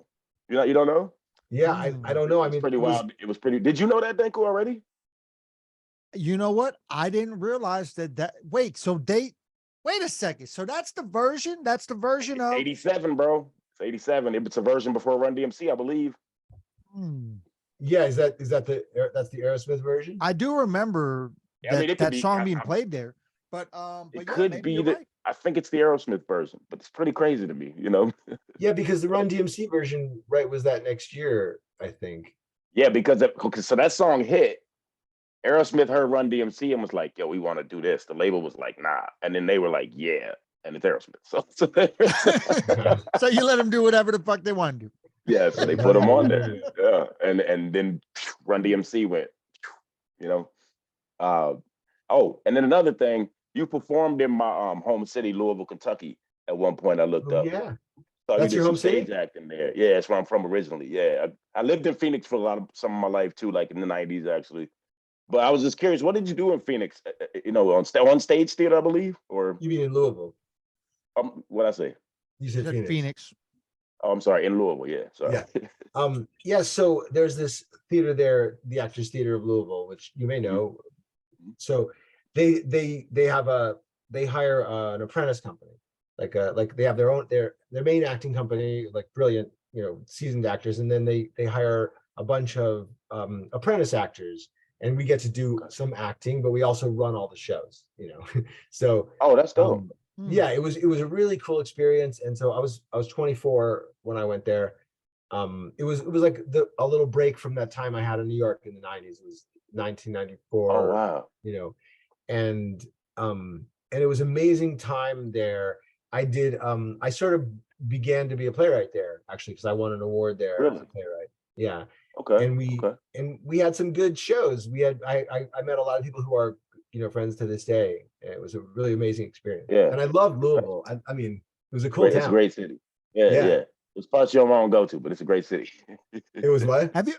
You don't know? Yeah, I don't know. I It's mean, pretty wild. It was pretty. Did you know that, Denko, already? You know what? I didn't realize that. Wait, so wait a second. So that's the version. That's the version It's of. 87, bro. It's 87. It's a version before Run DMC, I believe. Yeah, that's the Aerosmith version? I do remember I mean, it could that be. song being played there, but It yeah, could maybe be you're that. right. I think it's the Aerosmith version, but it's pretty crazy to me, you know. Yeah, because the Run DMC version, right, was that next year, I think. Yeah, because so that song hit. Aerosmith heard Run DMC and was like, "Yo, we want to do this." The label was like, "Nah," and then they were like, "Yeah," and it's Aerosmith. So you let them do whatever the fuck they want to do. Yeah, so they Hell put them yeah, on yeah, there. yeah. Yeah, and then Run DMC went, you know. Oh, and then another thing, you performed in my home city, Louisville, Kentucky. At one point, I looked Oh up. yeah. So you That's did your some home stage city? acting there. Yeah, that's where I'm from originally. Yeah, I lived in Phoenix for some of my life too, like in the '90s actually. But I was just curious, what did you do in Phoenix? You know, on stage theater, I believe, or You mean in Louisville? what I say? You You said said Phoenix. Phoenix. Oh, I'm sorry, in Louisville. Yeah, sorry. Yeah. Yeah, so there's this theater there, the Actors Theater of Louisville, which you may know. So they have they hire an apprentice company. Like they have their main acting company, like brilliant, seasoned actors, and then they hire a bunch of apprentice actors, and we get to do some acting, but we also run all the shows. So Oh, that's dope. yeah, it was a really cool experience. And so I was 24 when I went there. It was like a little break from that time I had in New York in the 90s. It was Oh 1994, wow. you know, and it was amazing time there. I sort of began to be a playwright there, actually, because I won an award there as a Really? playwright. Yeah. Okay. And we Okay. and we had some good shows. I met a lot of people who are, friends to this day. And it was a really amazing experience. Yeah. And I loved Louisville. I mean, it was a cool Great. It's a town. great city. Yeah, Yeah. yeah. There's parts you don't want to go to, but it's a great city. It was what? Have you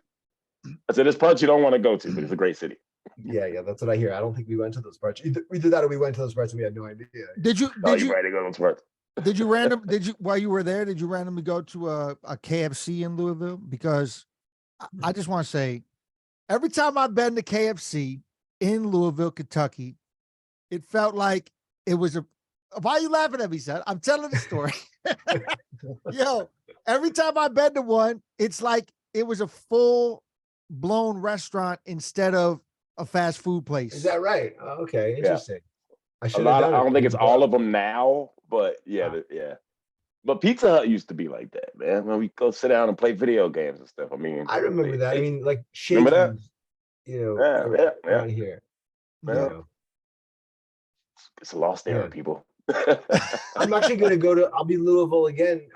I said there's parts you don't want to go to, but it's a great city. Yeah, yeah, that's what I hear. I don't think we went to those parts. Either that or we went to those parts and we had no idea. did you Oh, did you you might go to those parts. did you while you were there, did you randomly go to a KFC in Louisville? Because I just want to say, every time I've been to KFC in Louisville, Kentucky, it felt like it was a. Why are you laughing at me, son? I'm telling the story. Yo, every time I've been to one, it's like it was a full blown restaurant instead of a fast food place. Is that right? Oh, okay, Yeah. interesting. I A should have lot. done I it. don't think it's Didn't go all out. of them now, but yeah, Wow. yeah. But Pizza Hut used to be like that, man. When we go sit down and play video games and stuff. I mean, I remember that. I they mean, like remember that? Shakey's, Yeah, yeah, yeah. around here. Yeah. Yeah. It's a lost era, Yeah. people. I'm actually going to go to. I'll be Louisville again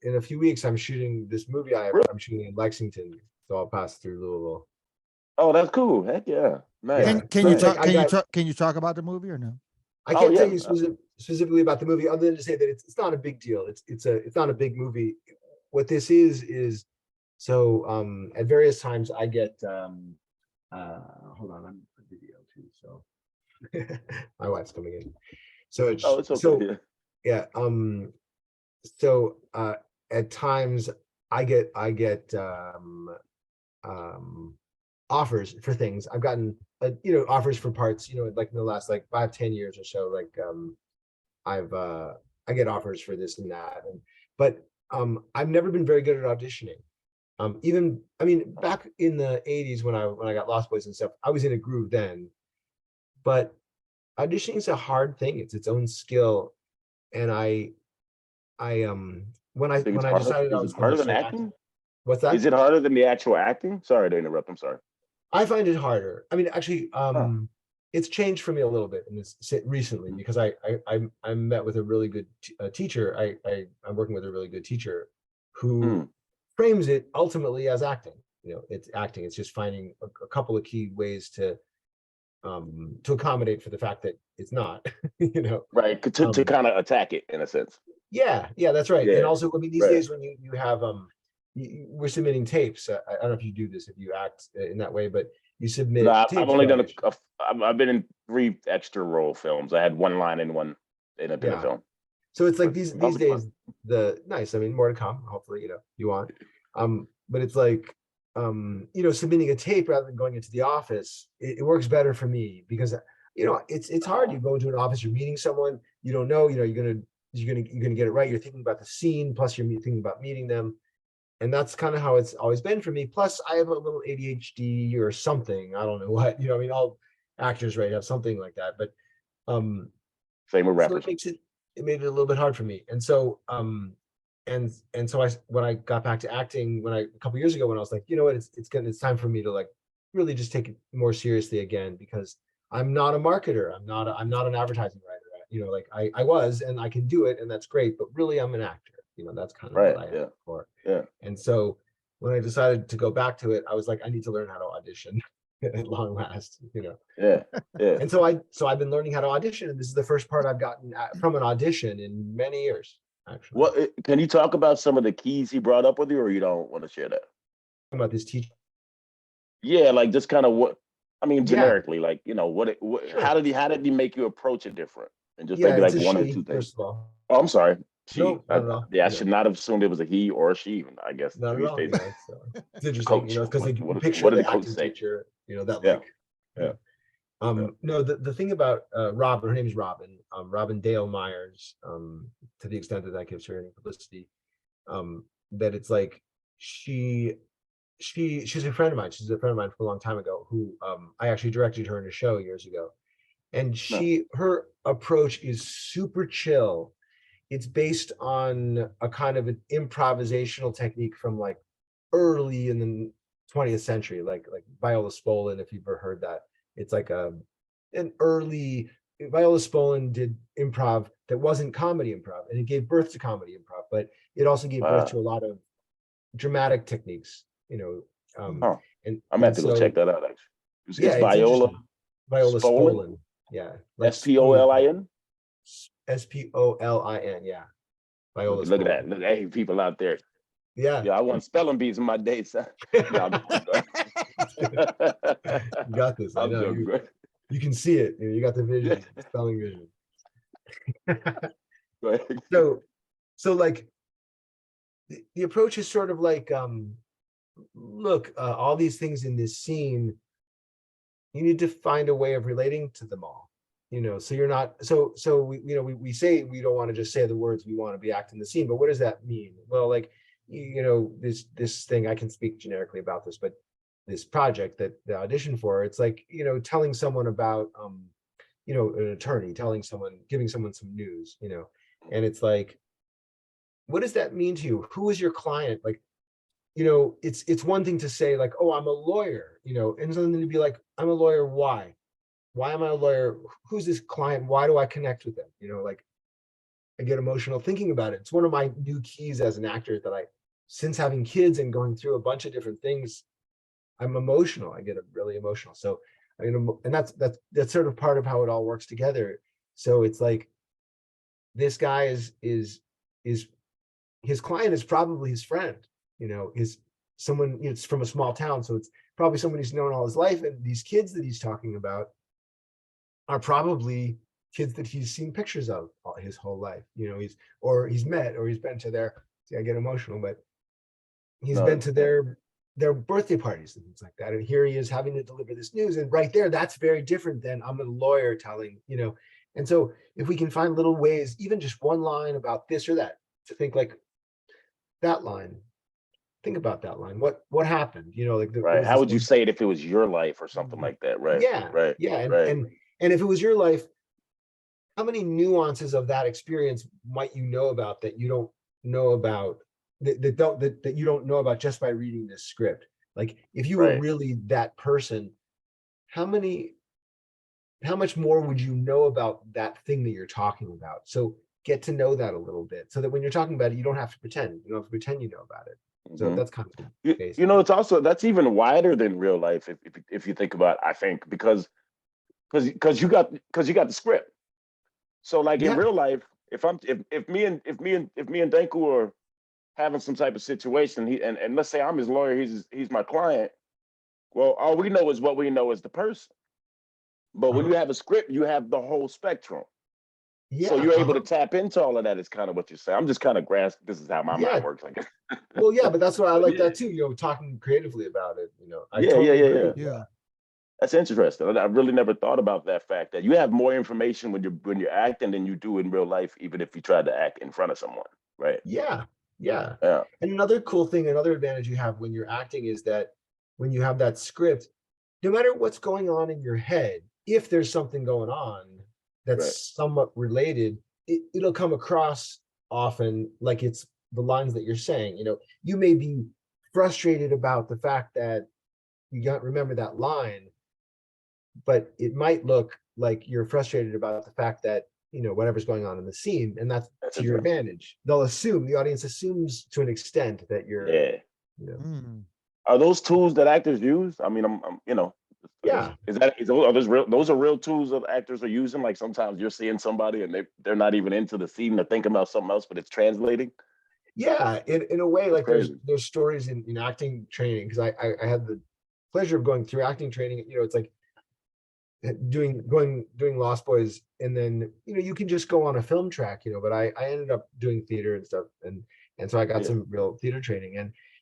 in a few weeks. I'm shooting this movie. I'm shooting in Lexington, so I'll pass through Louisville. Oh, that's cool. Heck yeah. Nice. Yeah. Can So you it's like talk? Can you talk about the movie or no? I Oh can't tell yeah. you specifically about the movie, other than to say that it's not a big deal. It's not a big movie. What this is so at various times I get hold on, I'm a video too. So my wife's coming in. So Oh, it's okay. yeah. So at times I get offers for things. I've gotten offers for parts, like in the last like 5-10 years or so. Like I get offers for this and that, but I've never been very good at auditioning. Even I mean, back in the 80s when I got Lost Boys and stuff, I was in a groove then. But auditioning is a hard thing. It's its own skill. And I when You think it's I harder? decided I Is was it going to harder than start acting? acting. What's Is that? it harder than the actual acting? Sorry to interrupt. I'm sorry. I find it harder. I mean, actually, Huh. it's changed for me a little bit in this recently, because I met with a really good teacher. I'm working with a really good teacher who Mm. frames it ultimately as acting. It's acting. It's just finding a couple of key ways to accommodate for the fact that it's not. Right. To Um, kind of attack it in a sense. yeah, that's right. And Yeah. also, I mean, these Right. days when you have we're submitting tapes. I don't know if you do this, if you act in that way, but you No, submit I've tapes only for done audition. I've been in 3 extra role films. I had one line in one in a Yeah. film. So it's like But these days, nice. I mean, more to come. Hopefully, you want. But it's like submitting a tape rather than going into the office. It works better for me because it's hard. You go into an office, you're meeting someone you don't know. You're gonna get it right. You're thinking about the scene, plus you're thinking about meeting them. and that's kind of how it's always been for me. Plus, I have a little ADHD or something. I don't know what, I mean, all actors, right, have something like that. But um, Same with so rappers. it made it a little bit hard for me. And so and so when I got back to acting a couple years ago, when I was like, you know what, it's time for me to like really just take it more seriously again, because I'm not a marketer. I'm not an advertising writer. Like I was, and I can do it, and that's great, but really I'm an actor. That's kind of what Right. I Yeah. am for. Yeah. And so when I decided to go back to it, I was like, I need to learn how to audition at long last. Yeah. Yeah. And so I've been learning how to audition, and this is the first part I've gotten from an audition in many years, actually. What can you talk about some of the keys he brought up with you, or you don't want to share that? About this teacher. Yeah, like just kind of what I mean, Yeah, generically, like sure. how did he make you approach it different? And just Yeah, maybe it's like a one or she, two things. first of all. Oh, I'm sorry. She. No, not at all. Yeah, I Yeah, should not have assumed it was a he or a she. I guess not at these all. days. Yeah, it's The interesting, coach. because like you picture What did the the coach acting say? teacher, that Yeah. like, Yeah. Yeah. no, the thing about Robin, her name is Robin Dale Myers, to the extent that that gives her any publicity, that it's like she's a friend of mine. She's a friend of mine from a long time ago, who I actually directed her in a show years ago. And No. her approach is super chill. It's based on a kind of an improvisational technique from like early in the 20th century, like Viola Spolin, if you've ever heard that. It's like an early Viola Spolin did improv that wasn't comedy improv, and it gave birth to comedy improv, but it also gave birth to a lot of dramatic techniques, Oh, I'm gonna and have to go check so that out. Actually, yeah, it's it's Viola interesting. Viola Spolin, Spolin, yeah, like spoon, like Spolin. Spolin, yeah, Viola Look at that. Spolin, Look, hey, people out there. yeah. Yeah, I won spelling bees in my day. So. No, You got this. I I'm know joking, bro. you can see it. You got the Yeah. vision, spelling vision. Right. So like the approach is sort of like, look, all these things in this scene, you need to find a way of relating to them all. So you're not so we say we don't want to just say the words, we want to be acting the scene, but what does that mean? Well, like, this thing, I can speak generically about this, but this project that the audition for, it's like, telling someone about an attorney, giving someone some news, and it's like, what does that mean to you? Who is your client? Like, it's one thing to say like, oh, I'm a lawyer, and something to be like, I'm a lawyer. Why am I a lawyer? Who's this client? Why do I connect with them? Like, I get emotional thinking about it. It's one of my new keys as an actor, that since having kids and going through a bunch of different things, I'm emotional. I get really emotional. So, and that's sort of part of how it all works together. So it's like, this guy is his client is probably his friend, is someone, it's from a small town. So it's probably someone he's known all his life. And these kids that he's talking about are probably kids that he's seen pictures of his whole life. He's met, or he's been to their, see, I get emotional, but he's been to their birthday parties and things like that. And here he is having to deliver this news. And right there, that's very different than I'm a lawyer telling, And so if we can find little ways, even just one line about this or that, to think like, that line, think about that line. What happened? Like, Right. How would you say it if it was your life or something like that? Right. Yeah. Right. Yeah. Right. And if it was your life, how many nuances of that experience might you know about that you don't know about, that you don't know about just by reading this script? Like, if you were Right. really that person, how much more would you know about that thing that you're talking about? So get to know that a little bit, so that when you're talking about it, you don't have to pretend. You don't have to pretend you know about it. So that's kind of it's also, that's even wider than real life if you think about it, I think, because you got the script. So like in real life, if me and Danku are having some type of situation, and let's say I'm his lawyer, he's my client. Well, all we know is what we know as the person. But when you have a script, you have the whole spectrum. Yeah. So you're able to tap into all of that, is kind of what you're saying. I'm just kind of grasping. This is how my mind works, I guess. Well, yeah, but that's why I like that too. Talking creatively about it. I Yeah, totally agree yeah. with that. That's interesting. I really never thought about that fact, that you have more information when you're acting than you do in real life, even if you try to act in front of someone, right? Yeah, Yeah. Yeah. And another cool thing, another advantage you have when you're acting is that when you have that script, no matter what's going on in your head, if there's something going on Right. that's somewhat related, it'll come across often like it's the lines that you're saying. You may be frustrated about the fact that you can't remember that line, but it might look like you're frustrated about the fact that whatever's going on in the scene, and that's That's to your interesting. advantage. The audience assumes to an extent that you're, Yeah. Mm. Are those tools that actors use? I mean, yeah, are those real? Those are real tools that actors are using. Like sometimes you're seeing somebody and they're not even into the scene, they're thinking about something else, but it's translating. yeah. In a way, That's like there's crazy. there's stories in acting training, because I had the pleasure of going through acting training. It's like doing Lost Boys, and then you can just go on a film track, but I ended up doing theater and stuff, and so I got Yeah. some real theater training,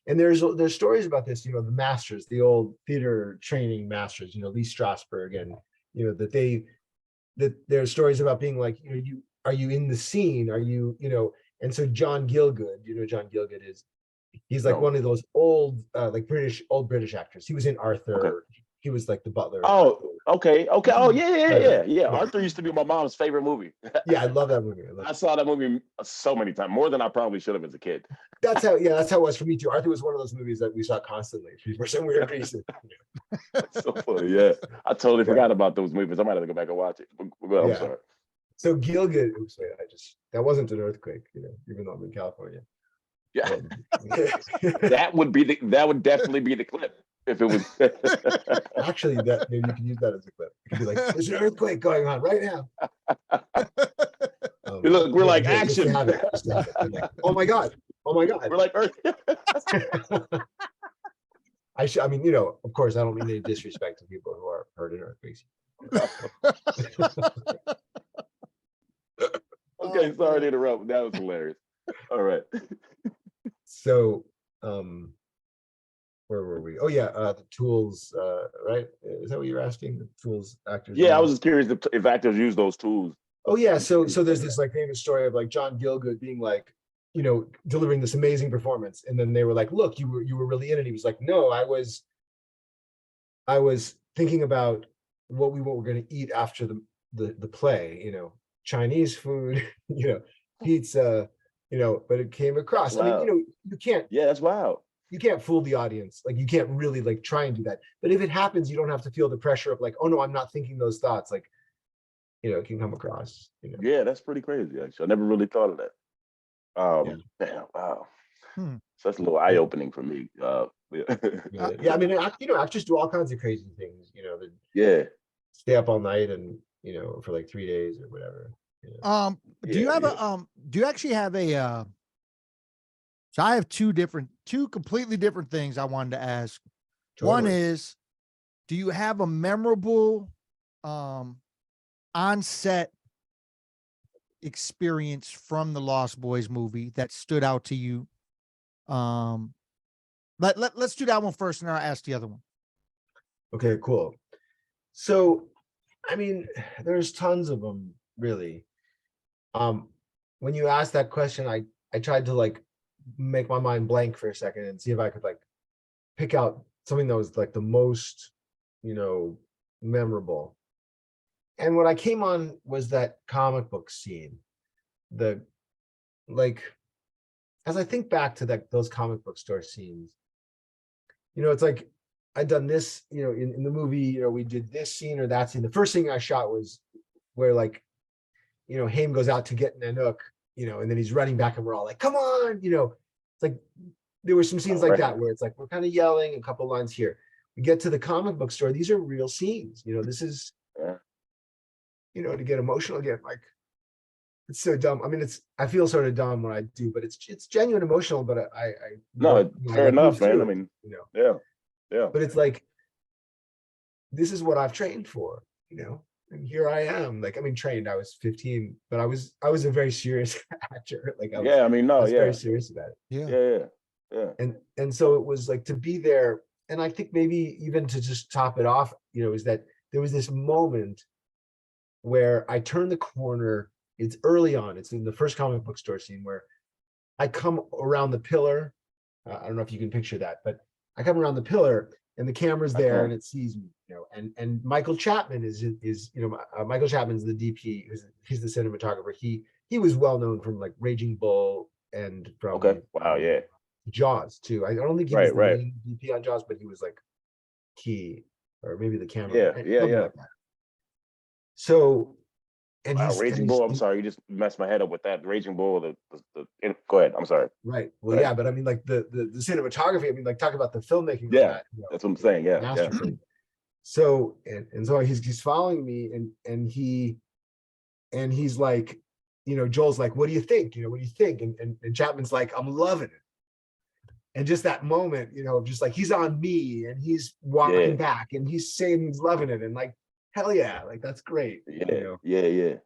and there's stories about this, the masters, the old theater training masters, Lee Strasberg, and that there's stories about being like, are you in the scene, are and so John Gielgud, John Gielgud is, he's like No. one of those like old British actors. He was in Okay. Arthur. He was like the butler in Oh, Arthur. okay. Okay. He's Oh, yeah. incredible. Yeah. Arthur used to be my mom's favorite movie. Yeah, I love that movie. I love I saw that movie so many times, more than I probably should have as a kid. that's how it was for me too. Arthur was one of those movies that we saw constantly for some weird reason. That's so funny. Yeah. I totally Yeah. forgot about those movies. I might have to go back and watch it. Well, I'm Yeah. sorry. So Gielgud, oops, wait, that wasn't an earthquake, even though I'm in California. Yeah. Um, That would definitely be the clip if it was. actually, that maybe you can use that as a clip. It could be like, there's an earthquake going on right now. Look, we're like Here, just to action. have it, just to have it. I'm like, oh my god, oh my god. We're like, I mean, of course, I don't mean any disrespect to people who are hurt in earthquakes. okay, Oh, sorry to man. interrupt. That was hilarious. All right. So, where were we? Oh yeah, the tools, right? Is that what you're asking? The tools actors Yeah, I was use? just curious if actors use those tools. Oh yeah, so there's this like famous story of like John Gielgud being like, delivering this amazing performance, and then they were like, "Look, you were really in it." He was like, "No, I was thinking about what we were going to eat after the play, Chinese food, pizza, but it came That's across. I mean, wild. you can't Yeah, that's wild. you can't fool the audience. Like you can't really like try and do that. But if it happens, you don't have to feel the pressure of like, oh no, I'm not thinking those thoughts. Like, it can come across. Yeah, that's pretty crazy. Actually, I never really thought of that. Yeah. Damn, wow. Hmm. So that's a little eye opening for me. Yeah. Yeah. I mean, actors do all kinds of crazy things, that Yeah, stay up all night and, for like 3 days or whatever. Do you yeah, have yeah. do you actually have so I have two completely different things I wanted to ask. One Totally. is, do you have a memorable on-set experience from the Lost Boys movie that stood out to you? Let's do that one first, and then I'll ask the other one. Okay, cool. So, I mean, there's tons of them, really. When you asked that question, I tried to like make my mind blank for a second and see if I could like pick out something that was like the most, memorable. And what I came on was that comic book scene. The like, as I think back to those comic book store scenes, it's like I'd done this, in the movie, we did this scene or that scene. The first thing I shot was where like, Haim goes out to get Nanook, and then he's running back and we're all like, come on, it's like there were some scenes All like right. that where it's like we're kind of yelling a couple lines here. We get to the comic book store, these are real scenes. This is, Yeah. to get emotional again, like it's so dumb. I mean, I feel sort of dumb when I do, but it's genuine emotional, but I No, I fair like move enough, man. through I it, mean, yeah, yeah, but it's like, this is what I've trained for, and here I am. Like, I mean, trained, I was 15, but I was a very serious actor. Like yeah. I mean, I no, was very yeah, serious about it. Yeah. yeah, yeah. And so it was like to be there. And I think maybe even to just top it off, is that there was this moment where I turned the corner. It's early on. It's in the first comic book store scene where I come around the pillar. I don't know if you can picture that, but I come around the pillar and the camera's I there can. and it sees me, and Michael Chapman is Michael Chapman's the DP, he's the cinematographer. He was well known from like Raging Bull and Okay. from Wow. Yeah. Jaws too. I don't think he was Right. the Right. main DP on Jaws, but he was like key, or maybe the camera, Yeah. Yeah. something Yeah. like that. So, and Wow. Raging Bull. I'm sorry. You just messed my head up with that. Raging Bull. Go ahead. I'm sorry. right. Go Well, ahead. yeah, but I mean, like the cinematography. I mean, like talk about the filmmaking on Yeah. that. That's what I'm saying. Yeah. Yeah. Masterfully. So and so he's following me, and he's like, Joel's like, what do you think? What do you think? And Chapman's like, I'm loving it. And just that moment, just like he's on me and he's Yeah. walking back and he's saying he's loving it, and like, hell yeah, like that's great. Yeah. Yeah. Yeah.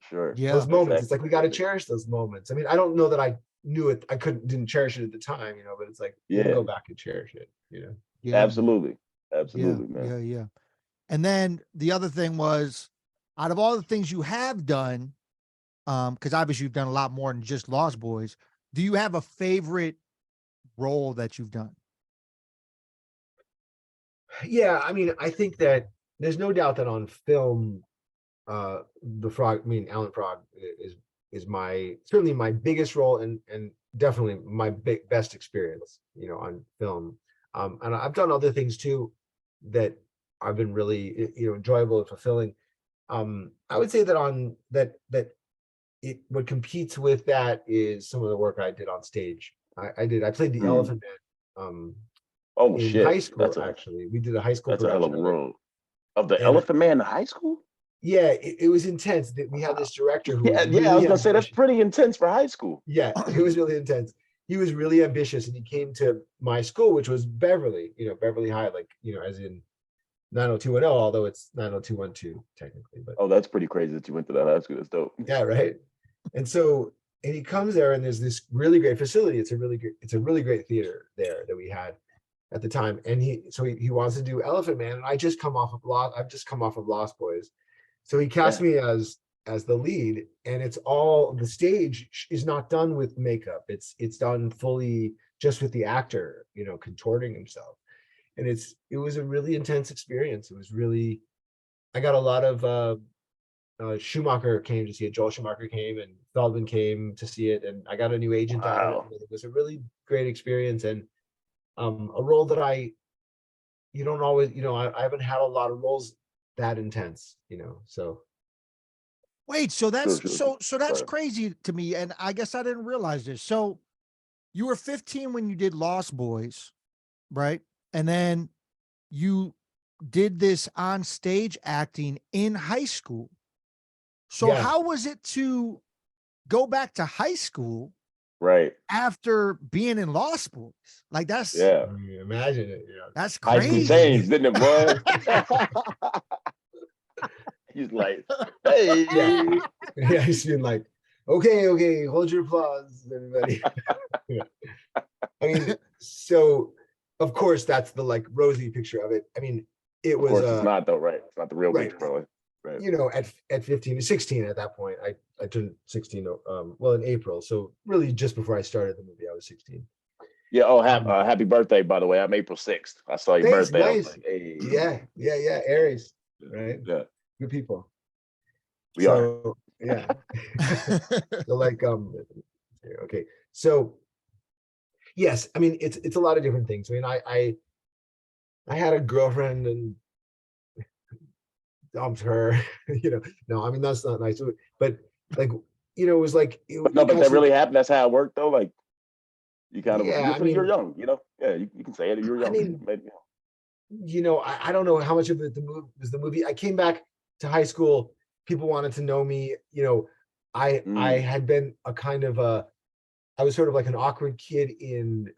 Sure. Yeah. Those That's moments, it's exactly like we what got to it is. cherish those moments. I mean, I don't know that I knew it, I didn't cherish it at the time, but it's like you can Yeah. go back and cherish it. Yeah. Absolutely. Yeah. Absolutely, man. Yeah. Yeah. And then the other thing was, out of all the things you have done, because obviously you've done a lot more than just Lost Boys, do you have a favorite role that you've done? Yeah, I mean, I think that there's no doubt that on film, the Frog, I mean, Alan Frog is my certainly my biggest role, and definitely my best experience, on film. And I've done other things too that I've been really, enjoyable and fulfilling. I would say that on that it what competes with that is some of the work I did on stage. I played the Mm. Elephant Man Oh in high shit. school. Actually, we did a high school That's a hell of production a of it, role. Of the and Elephant Man in high school? yeah, it was intense. That we had Wow. this director who Yeah, was yeah. I was really gonna say that's ambitious. pretty intense for high school. Yeah, it was really intense. He was really ambitious, and he came to my school, which was Beverly, Beverly High, like, as in 90210, although it's 90212 technically, but Oh, that's pretty crazy that you went to that high school. That's dope. yeah, right. And so, and he comes there, and there's this really great facility. It's a really great theater there that we had at the time. And he wants to do Elephant Man, and I've just come off of Lost Boys. So he cast Yeah. me as the lead, and it's all the stage is not done with makeup. It's done fully just with the actor, contorting himself. And it was a really intense experience. It was really, I got a lot of Schumacher came to see it. Joel Schumacher came, and Feldman came to see it, and I got a new agent out of it. Wow. It was a really great experience, and a role that you don't always, I haven't had a lot of roles that intense, so Wait, so Sure, that's sure, sure. so that's Sorry. crazy to me, and I guess I didn't realize this. So you were 15 when you did Lost Boys, right? And then you did this on stage acting in high school. So yeah. how was it to go back to high school Right. after being in Lost Boys? Like Yeah. I mean, imagine it, that's High school crazy. changed, didn't it, boy? He's like, Yeah. hey. Yeah, he's been like, okay, hold your applause, everybody. Yeah. I mean, so of course that's the like rosy picture of it. I mean, it Of was course, it's not though, right? It's not the real right. picture, probably. Right. At 15 to 16 at that point, I turned 16, well, in April. So really just before I started the movie, I was 16. Yeah. Oh, Um, happy birthday, by the way. I'm April 6th. I saw your Thanks, birthday. I was nice. like, hey. Yeah, Aries, right? Yeah, Good people. we are. So yeah. So like okay. So yes, I mean it's a lot of different things. I mean, I had a girlfriend and dumped her, No, I mean that's not nice. But like, it was like But no, it but that also, really happened. That's how it worked, though. Like you kind of was. yeah, I You're mean, young, you know. Yeah, you can say it. You're I young. mean, Maybe. I don't know how much of it the movie was the movie. I came back to high school. People wanted to know me. I Mm. had been a kind of I was sort of like an awkward kid in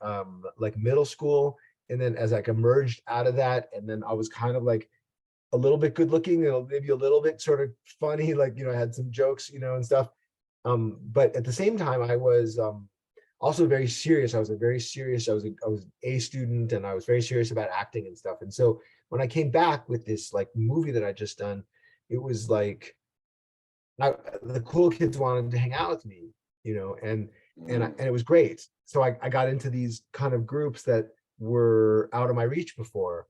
like middle school, and then as like emerged out of that, and then I was kind of like a little bit good looking, maybe a little bit sort of funny, like I had some jokes, and stuff. But at the same time, I was also very serious. I was an A student, and I was very serious about acting and stuff. And so when I came back with this like movie that I just done, it was like the cool kids wanted to hang out with me, and Mhm. and it was great. So I got into these kind of groups that were out of my reach before,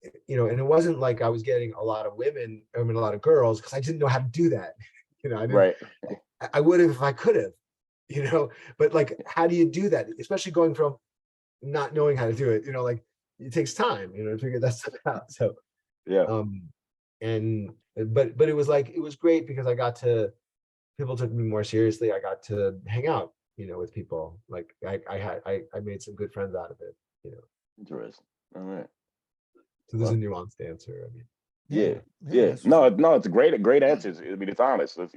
and it wasn't like I was getting a lot of women, I mean, a lot of girls, because I didn't know how to do that. I didn't, Right. I would have if I could have, but like, how do you do that? Especially going from not knowing how to do it, like it takes time, to figure that stuff out. So, Yeah. um, and, but it was like, it was great because people took me more seriously. I got to hang out, with people. Like I made some good friends out of it, Interesting. All right. so there's a Well, nuanced answer. I mean, yeah. Yeah, Yeah. that's what's No, up. no, it's a great answer. I mean, it's honest. It's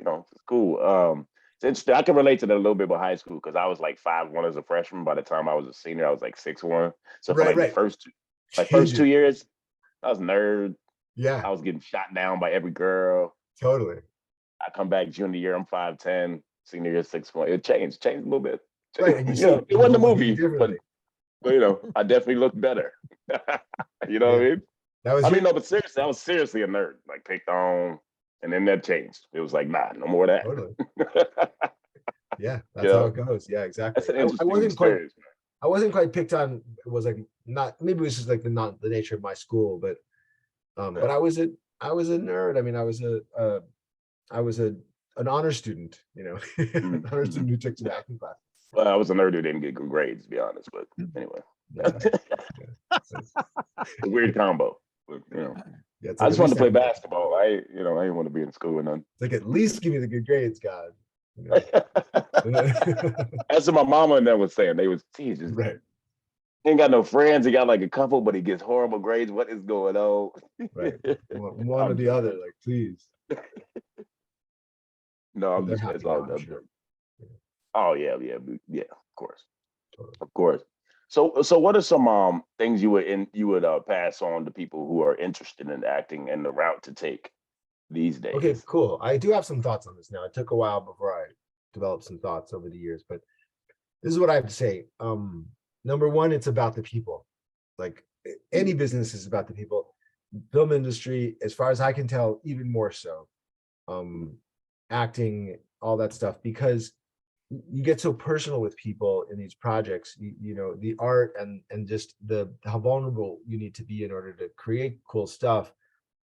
cool. It's interesting. I can relate to that a little bit with high school because I was like 5'1" as a freshman. By the time I was a senior, I was like 6'1". So for right, like the right. first two Changes. years, I was a nerd. Yeah, I was getting shot down by every girl. totally. I come back junior year, I'm 5'10", senior year 6'1". It changed a little bit. Right. And you see It wasn't a people behave movie, but differently. I definitely looked better. You know what I Yeah. mean? That was I mean, you. no, but seriously, I was seriously a nerd, like picked on, and then that changed. It was like, nah, no more of Totally. that. Yeah, you that's how know, it goes. Yeah, exactly. that's an I interesting wasn't quite experience. picked on. It was like, not, maybe it was just like not the nature of my school, but Yeah. I was a nerd. I mean, I was an honor student, an honor Mm-hmm. student who took some acting classes. Well, I was a nerd who didn't get good grades, to be honest. But anyway, Yeah, it's yeah. a weird combo. But, Yeah, it's I like just at wanted least to play have a, basketball. I didn't want to be in school or nothing. it's like at least give me the good grades, God. You That's what my mama and them was saying. They was, Jesus, Right, he ain't got no friends. He got like a couple, but he gets horrible grades. What is going on? right. One or I'm the just other, kidding. like, please. No, But I'm they're just it's happy all now, I'm good. sure. Yeah, Oh yeah, of course, totally. of course. So what are some things you would pass on to people who are interested in acting and the route to take these Okay, days? cool. I do have some thoughts on this now. It took a while before I developed some thoughts over the years, but this is what I have to say. Number one, it's about the people. Like, any business is about the people. Film industry, as far as I can tell, even more so. Um, Acting, all that stuff, because you get so personal with people in these projects. The art and just the how vulnerable you need to be in order to create cool stuff.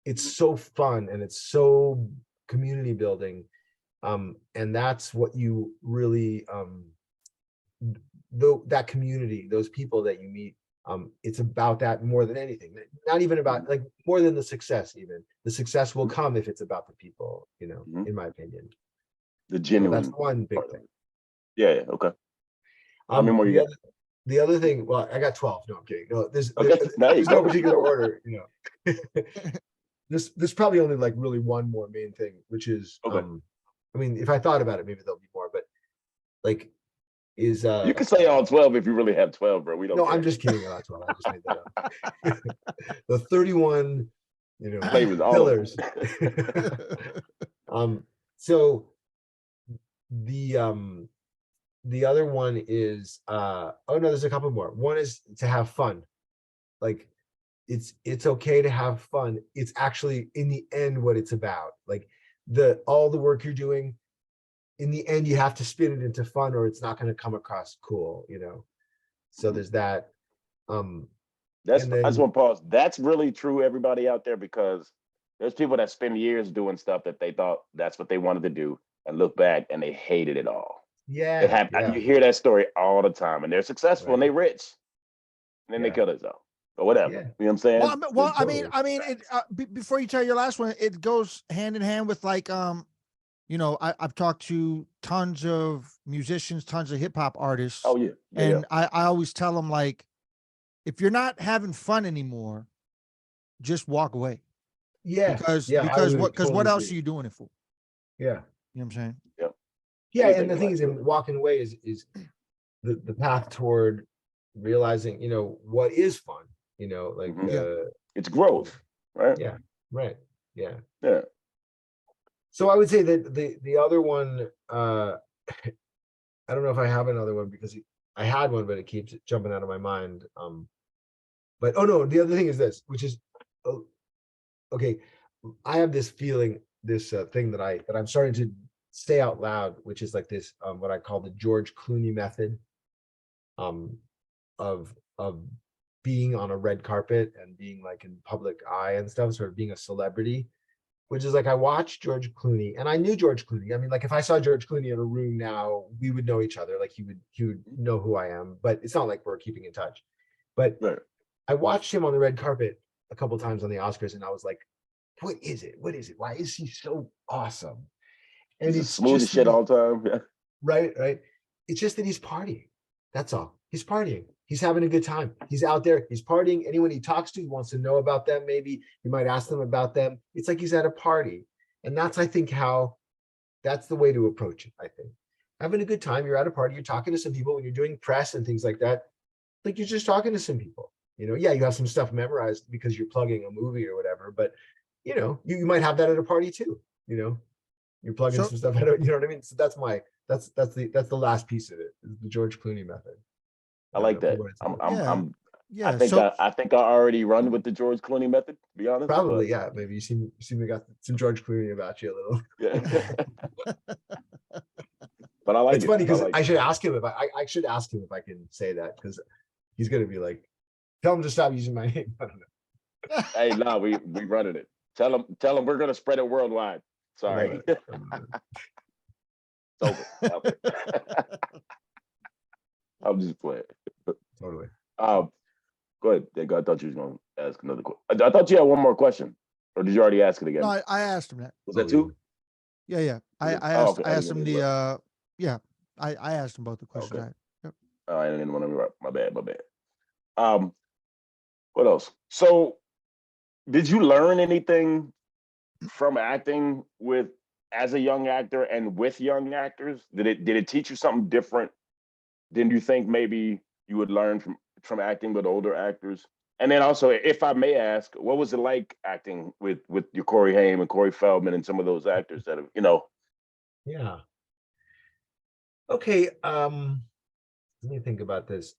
It's so fun and it's so community building. And that's what you really, though, that community, those people that you meet, it's about that more than anything. Not even about, like, more than the success. Even the success will come if it's about the people, Mhm. in my opinion. The So that's genuine one big part of thing. it. Yeah, okay. How many more you The got? other thing, well, I got 12. No, I'm kidding. No, Okay, there you there's no go. particular order. There's probably only like really one more main thing, which is, Okay. I mean, if I thought about it, maybe there'll be more, but like, is You can say all 12 if you really have 12, bro. We don't no, I'm care. just kidding about 12. I just made that up. The 31, Flavors, all of pillars. So the other one is, oh no, there's a couple more. One is to have fun. Like, it's okay to have fun. It's actually in the end what it's about. Like, all the work you're doing, in the end you have to spin it into fun or it's not going to come across cool. So them. there's that. Um That's and I just then want to pause. That's really true, everybody out there, because there's people that spend years doing stuff that they thought that's what they wanted to do, and look back and they hated it all. It yeah, happened. yeah, You hear that story all the time, and they're successful and right, they rich, and then they yeah, kill themselves or whatever. yeah, You know what I'm Well, saying? totally, I mean, before you tell your last one, it goes hand in hand with like, I've talked to tons of musicians, tons of hip hop artists, Oh yeah. and I always tell them, like, if you're not having fun anymore, just walk away, yeah, yeah, I would because what totally else agree. are you doing it for? Yeah, You know what I'm saying? Yeah. yeah, and Anything the in thing life, is, really. in walking away is the path toward realizing, what is fun, like, Hmm. Yeah. It's growth, right? yeah, right, yeah. Yeah. So I would say that the other one, I don't know if I have another one, because I had one, but it keeps jumping out of my mind. But oh no, the other thing is this, which is, oh, okay, I have this feeling, this thing that I'm starting to say out loud, which is like this, what I call the George Clooney method, um, of being on a red carpet and being like in public eye and stuff, sort of being a celebrity, which is like I watched George Clooney and I knew George Clooney. I mean, like if I saw George Clooney in a room now, we would know each other. Like he would know who I am, but it's not like we're keeping in touch. But Right. I watched him on the red carpet a couple times on the Oscars, and I was like, what is it? What is it? Why is he so awesome? And He's it's smooth as just shit that all the time. Yeah. right. It's just that he's partying. That's all. He's partying. He's having a good time. He's out there. He's partying. Anyone he talks to, he wants to know about them. Maybe he might ask them about them. It's like he's at a party. And that's, I think, that's the way to approach it. I think having a good time. You're at a party. You're talking to some people when you're doing press and things like that. Like you're just talking to some people. Yeah, you have some stuff memorized because you're plugging a movie or whatever. But you might have that at a party too. You're plugging So- some stuff out. You know what I mean? So that's the last piece of it. Is the George Clooney method. I like that. Yeah. I think I already run with the George Clooney method, to be honest. Probably, yeah. Maybe you seem to got some George Clooney about you a little. Yeah. But I like It's it. funny because like I should ask him if I should ask him if I can say that, because he's gonna be like, tell him to stop using my name. I don't know. Hey, no, we running it. Tell him we're gonna spread it worldwide. Sorry. Right. It's over. I'm just playing. Totally. Go ahead. I thought you was gonna ask another question. I thought you had one more question, or did you already ask it again? No, I asked him that. Was that two? Yeah. I Okay. I asked him the I asked him both the questions. Okay. I didn't want to interrupt. My bad. What else? So, did you learn anything from acting as a young actor and with young actors? Did it teach you something different than you think maybe you would learn from acting with older actors? And then also, if I may ask, what was it like acting with your Corey Haim and Corey Feldman and some of those actors that have, Yeah. Okay. Let me think about this.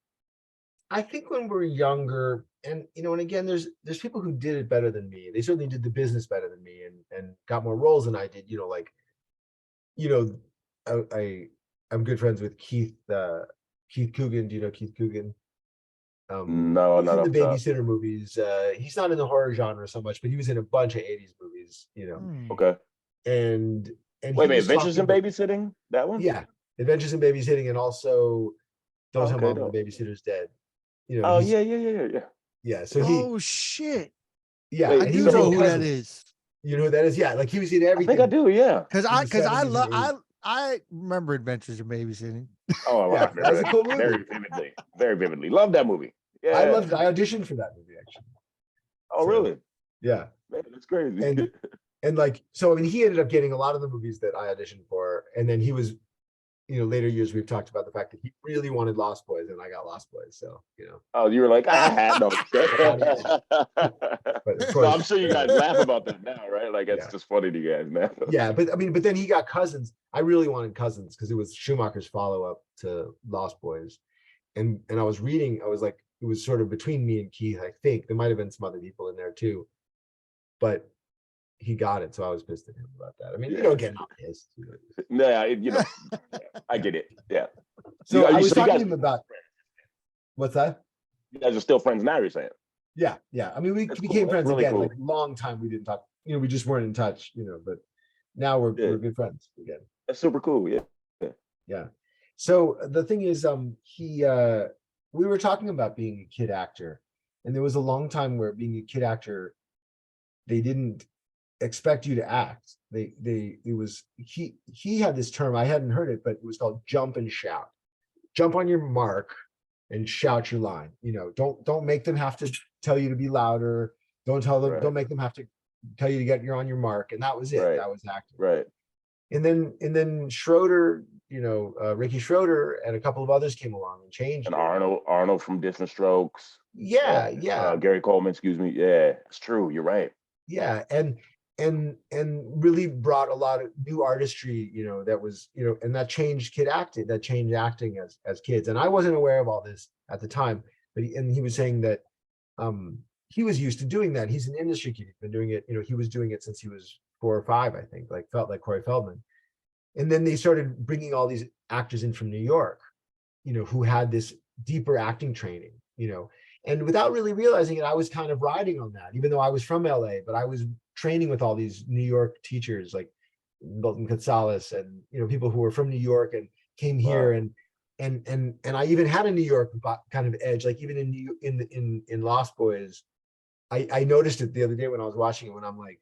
I think when we're younger, and and again, there's people who did it better than me. They certainly did the business better than me, and got more roles than I did. I'm good friends with Keith Coogan. Do you know Keith Coogan? No, He's not in off the the top. babysitter movies. He's not in the horror genre so much, but he was in a bunch of 80s movies, Okay. and Wait a he minute, was Adventures in talking- Babysitting? That one? Yeah, Adventures in Babysitting, and also Don't Tell Okay, Mom dope. the Babysitter's Dead. Oh he's- yeah. yeah. So Oh shit! yeah, Wait, I and he do was know in who that Cousins. is. You know who that is? Yeah, like he was in I everything. think I do, yeah. Because In I the because 70s and 80s. I remember Adventures in Babysitting. Oh, I Yeah, remember that was a cool movie. very vividly. Very vividly. Love that movie. Yeah. I auditioned for that movie actually. Oh, so- really? Yeah. Man, that's crazy. And like, so I mean, he ended up getting a lot of the movies that I auditioned for, and then he was, later years we've talked about the fact that he really wanted Lost Boys, and I got Lost Boys. So Oh, you were like, I had no. but of No, I'm course, sure you guys laugh about that now, right? Like it's Yeah. just funny to you guys now. yeah, but then he got Cousins. I really wanted Cousins because it was Schumacher's follow up to Lost Boys, and I was reading. I was like, it was sort of between me and Keith. I think there might have been some other people in there too, but he got it, so I was pissed at him about that. I mean, Yeah. again, not pissed. Yeah, I get it. Yeah. So I was so you talking guys- to him about what's that? You guys are still friends now, you're saying? Yeah. I mean, we That's became cool. That's friends really again. cool. Like long time we didn't talk. We just weren't in touch. But now we're good friends again. That's super cool. Yeah. Yeah. So the thing is, we were talking about being a kid actor, and there was a long time where being a kid actor, they didn't expect you to act. He had this term, I hadn't heard it, but it was called jump and shout. Jump on your mark and shout your line. Don't make them have to tell you to be louder. Don't make them have to tell you to you're on your mark. And that was it. Right. That was acting. Right. And then Schroeder, Ricky Schroeder and a couple of others came along and changed. And it. Arnold from Different Strokes. Yeah. Gary Coleman, excuse me. Yeah, it's true. You're right. Yeah. And really brought a lot of new artistry, that was, and that changed acting as kids. And I wasn't aware of all this at the time, but he was saying that he was used to doing that. He's an industry kid. He's been doing it, he was doing it since he was 4 or 5, I think, felt like Corey Feldman. And then they started bringing all these actors in from New York, who had this deeper acting training, and without really realizing it, I was kind of riding on that, even though I was from LA, but I was training with all these New York teachers like Milton Gonzalez and, people who were from New York and came here. Wow. And I even had a New York kind of edge, like even in Lost Boys, I noticed it the other day when I was watching it, when I'm like,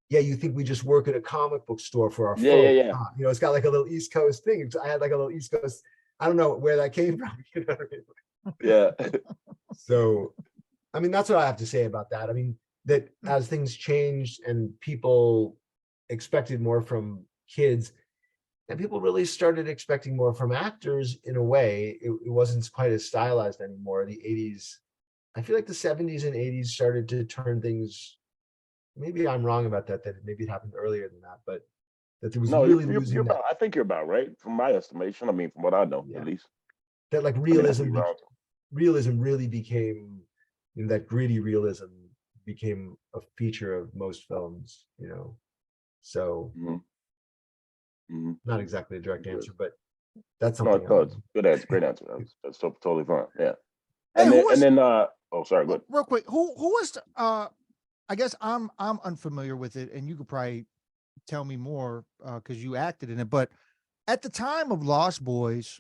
yeah, you think we just work at a comic book store for our Yeah, folks. yeah, yeah. It's got like a little East Coast thing. I had like a little East Coast, I don't know where that came from. You know what I mean? Yeah. So, I mean, that's what I have to say about that. I mean, that as things changed and people expected more from kids, and people really started expecting more from actors in a way, it wasn't quite as stylized anymore. The 80s, I feel like the 70s and 80s started to turn things, maybe I'm wrong about that maybe it happened earlier than that, but that there was No, really you're losing that, about, I think you're about right from my estimation. I mean, from what I know, yeah, at least. that like I mean, I could be wrong. realism really became, that gritty realism became a feature of most films, so Mm-hmm. not exactly a direct answer, but that's No, something it I don't does. know. Good answer. Great answer. That's totally fine. Yeah. Hey, And who then was oh, sorry, good. real quick? Who was? I guess I'm unfamiliar with it, and you could probably tell me more because you acted in it. But at the time of Lost Boys,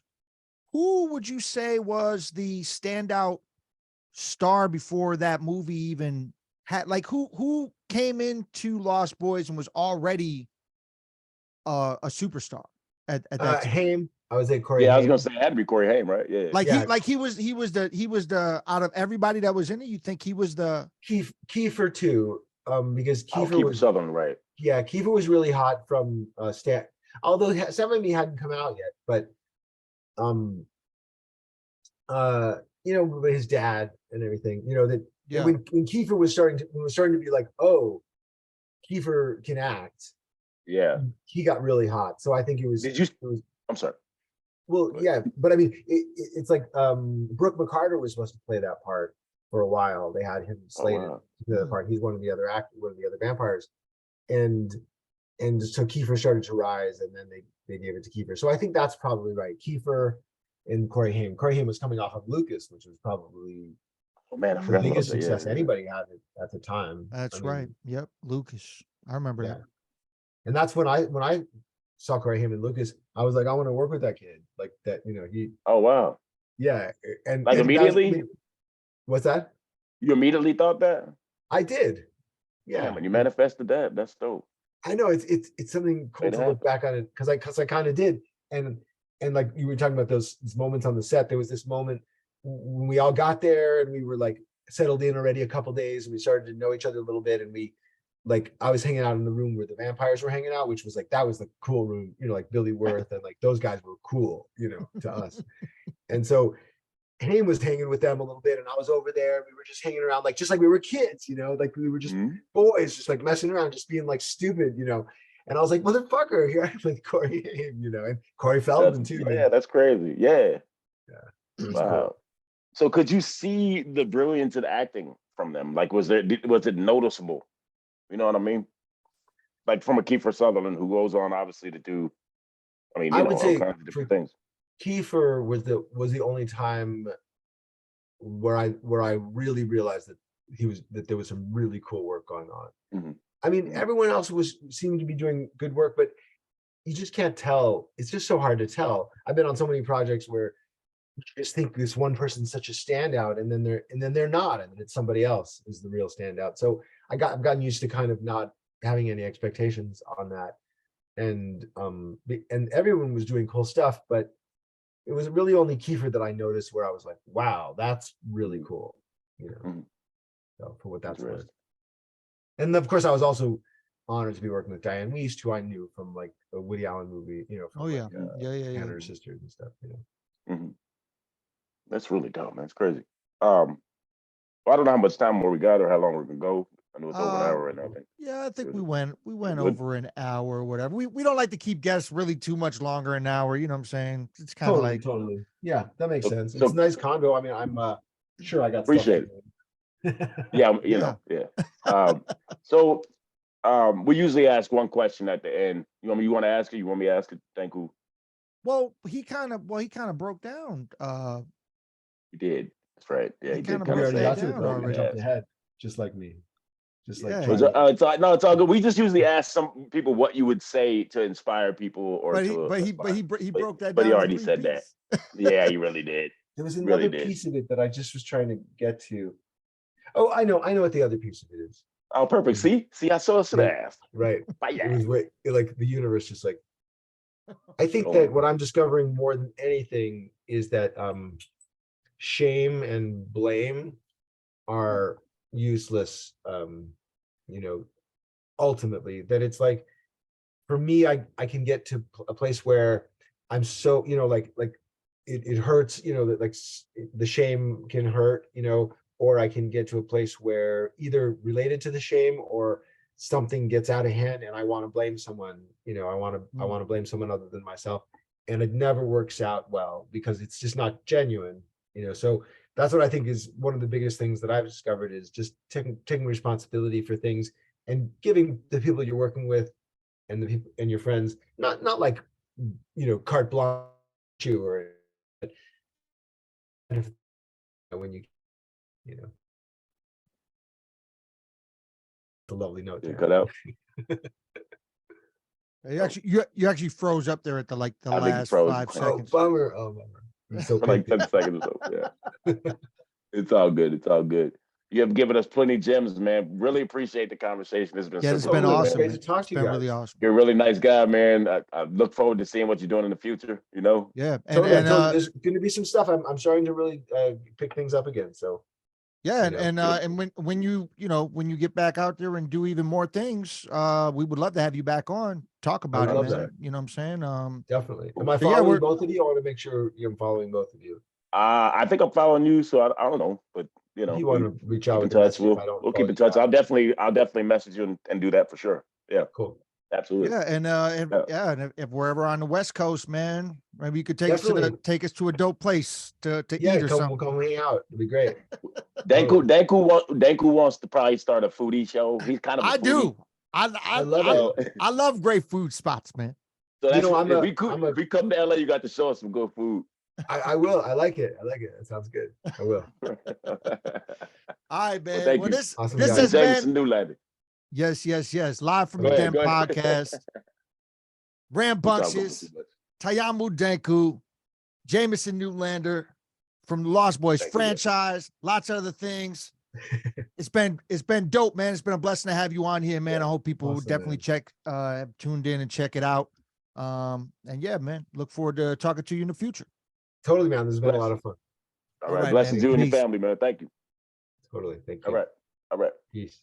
who would you say was the standout star before that movie even had, like, who came into Lost Boys and was already a superstar at that time? Haim, I would say Corey Yeah, I was gonna Haim. say it had to be Corey Haim, right? Yeah. Like Yeah, he was the out of everybody that was in it, you think he was the Kiefer too, because Oh, Kiefer Kiefer was, Sutherland, right? yeah, Kiefer was really hot from Stat, although Sam and Me hadn't come out yet, but um with his dad and everything, that yeah. when Kiefer was starting to be like, oh, Kiefer can act, Yeah. he got really hot. So I think Did you? it was I'm sorry. well, Go ahead. yeah, but I mean, it's like Brooke McCarter was supposed to play that part for a while. They had him Oh slated wow. to play that part. He's one of the other vampires, and so Kiefer started to rise, and then they gave it to Kiefer. So I think that's probably right. Kiefer and Corey Haim. Corey Haim was coming off of Lucas, which was probably Oh man, I the forgot about biggest that. Yeah, success yeah. anybody had at the time. I That's right. mean, Yep, Lucas. I remember yeah, that. and that's when I saw Corey Haim and Lucas. I was like, I want to work with that kid, like that. He, Oh wow. yeah, Like and that's, I immediately? mean, what's that? You immediately thought that? I did. Damn, Yeah. when you manifested that, that's dope. I know it's something cool Made it to look happen. back on it, because I kind of did. And like you were talking about those moments on the set, there was this moment when we all got there and we were like settled in already a couple days, and we started to know each other a little bit, and we, like, I was hanging out in the room where the vampires were hanging out, which was like, that was the cool room, like Billy Worth and like those guys were cool, to us. And so Haim was hanging with them a little bit, and I was over there, and we were just hanging around, like just like we were kids, like we were just Mhm. boys, just like messing around, just being like stupid, And I was like, motherfucker, here I am with Corey Haim, and Corey Feldman too. Yeah, that's crazy. Yeah. Yeah, it was cool. Wow. So could you see the brilliance in acting from them? Like, was it noticeable? You know what I mean? Like from a Kiefer Sutherland who goes on obviously to do, I mean, I would all say kinds of for different things. Kiefer was the only time where I really realized that there was some really cool work going on. Mm-hmm. I mean, Mm-hmm. everyone else seemed to be doing good work, but you just can't tell. It's just so hard to tell. I've been on so many projects where you just think this one person's such a standout, and then they're not, and then it's somebody else is the real standout. So I've gotten used to kind of not having any expectations on that, and everyone was doing cool stuff, but it was really only Kiefer that I noticed where I was like, wow, that's really cool, Mm-hmm. so for what that's worth. Interesting. And of course, I was also honored to be working with Diane Wiest, who I knew from like a Woody Allen movie, from Oh yeah. like Yeah. Hannah Sisters and stuff, Mm-hmm. That's really dope, man. It's crazy. Well, I don't know how much time more we got or how long we can go. I know it's over an Uh hour right now. I think. yeah, I think we We're went good. over an hour or whatever. We don't like to keep guests really too much longer, an hour, you know what I'm saying? It's kind of like Totally. Yeah, that makes So, sense. It's a so nice condo. I mean, I'm sure I got stuff to appreciate it. do. Yeah, yeah. yeah. So We usually ask one question at the end. You want to ask it? You want me to ask it? Thank you. Well, he kind of broke down. You did. That's right. Yeah, He he kinda did We kind of broke already say that got it. to the down point. You already. jumped ahead, just like me. Just like Yeah, trying he- to- It's all good. We just usually ask some people what you would say to inspire people or but to aspire. he broke that But he down to already 3 said that. pieces. Yeah, he really did. There was Really another did. piece of it that I just was trying to get to. Oh, I know what the other piece of it is. Oh, perfect. See, I should have asked. Right. But It yeah, was like the universe just like, I think Oh. that what I'm discovering more than anything is that shame and blame are useless, ultimately. That it's like, for me, I can get to a place where I'm so, like it hurts, that like the shame can hurt, or I can get to a place where either related to the shame or something gets out of hand and I want to blame someone, I want to blame someone other than myself. And it never works out well because it's just not genuine, so that's what I think is one of the biggest things that I've discovered is just taking responsibility for things and giving the people you're working with and the people and your friends, not like, carte blanche you or when the lovely note you there. cut out. You actually froze up there at the I think you last froze. 5 Oh, seconds. bummer. Oh, bummer. I'm so For like picky. 10 seconds or so. Yeah. It's all good. It's all good. You have given us plenty of gems, man. Really appreciate the conversation. It's been Yeah, it's super been cool, Totally, man. awesome, great man. to talk It's to you been guys. really awesome. You're a really nice guy, man. I look forward to seeing what you're doing in the future, Yeah, Totally, there's going to be some stuff. I'm starting to really pick things up again. So yeah, you know, and when you get back out there and do even more things, we would love to have you back on, talk about would it, love man. that. You know what I'm saying? Definitely. Am Cool. I So, yeah, following we're- both of you? I want to make sure I'm following both of you. I think I'm following you, so I don't know, but If you want to reach out keep in with a touch. message, if I don't We'll follow keep in you touch. back. I'll definitely message you and do that for sure. Yeah, Cool. absolutely. Yeah, and Yeah. and if we're ever on the West Coast, man, maybe you could take us Definitely. to a dope place to Yeah, eat or something. we'll come hang out. It'd be great. Danku wants to probably start a foodie show. He's kind of a I foodie. do. I love So, I love great food spots, man. so that's I'm if a- we come to LA, you got to show us some good food. I will. I like it. That sounds good. I will. All right, man. thank Well, you. Awesome, this guys. has been Jamison Newlander. yes, live from Go the ahead, Den go ahead. podcast. We talk about Rambunctious, too much. Tayamu Denku, Jamison Newlander from the Lost Boys Thank you, franchise, lots of other things. It's been dope, man. It's been a blessing to have you on here, man. Yeah. I hope people will Awesome, definitely have tuned in and check it out. And yeah, man, look forward to talking to you in the future. Totally, man. This has been a lot of fun. All All right. right, Blessings man. you and your Peace. family, man. Thank you. Totally. Thank All you. right. All right. Peace.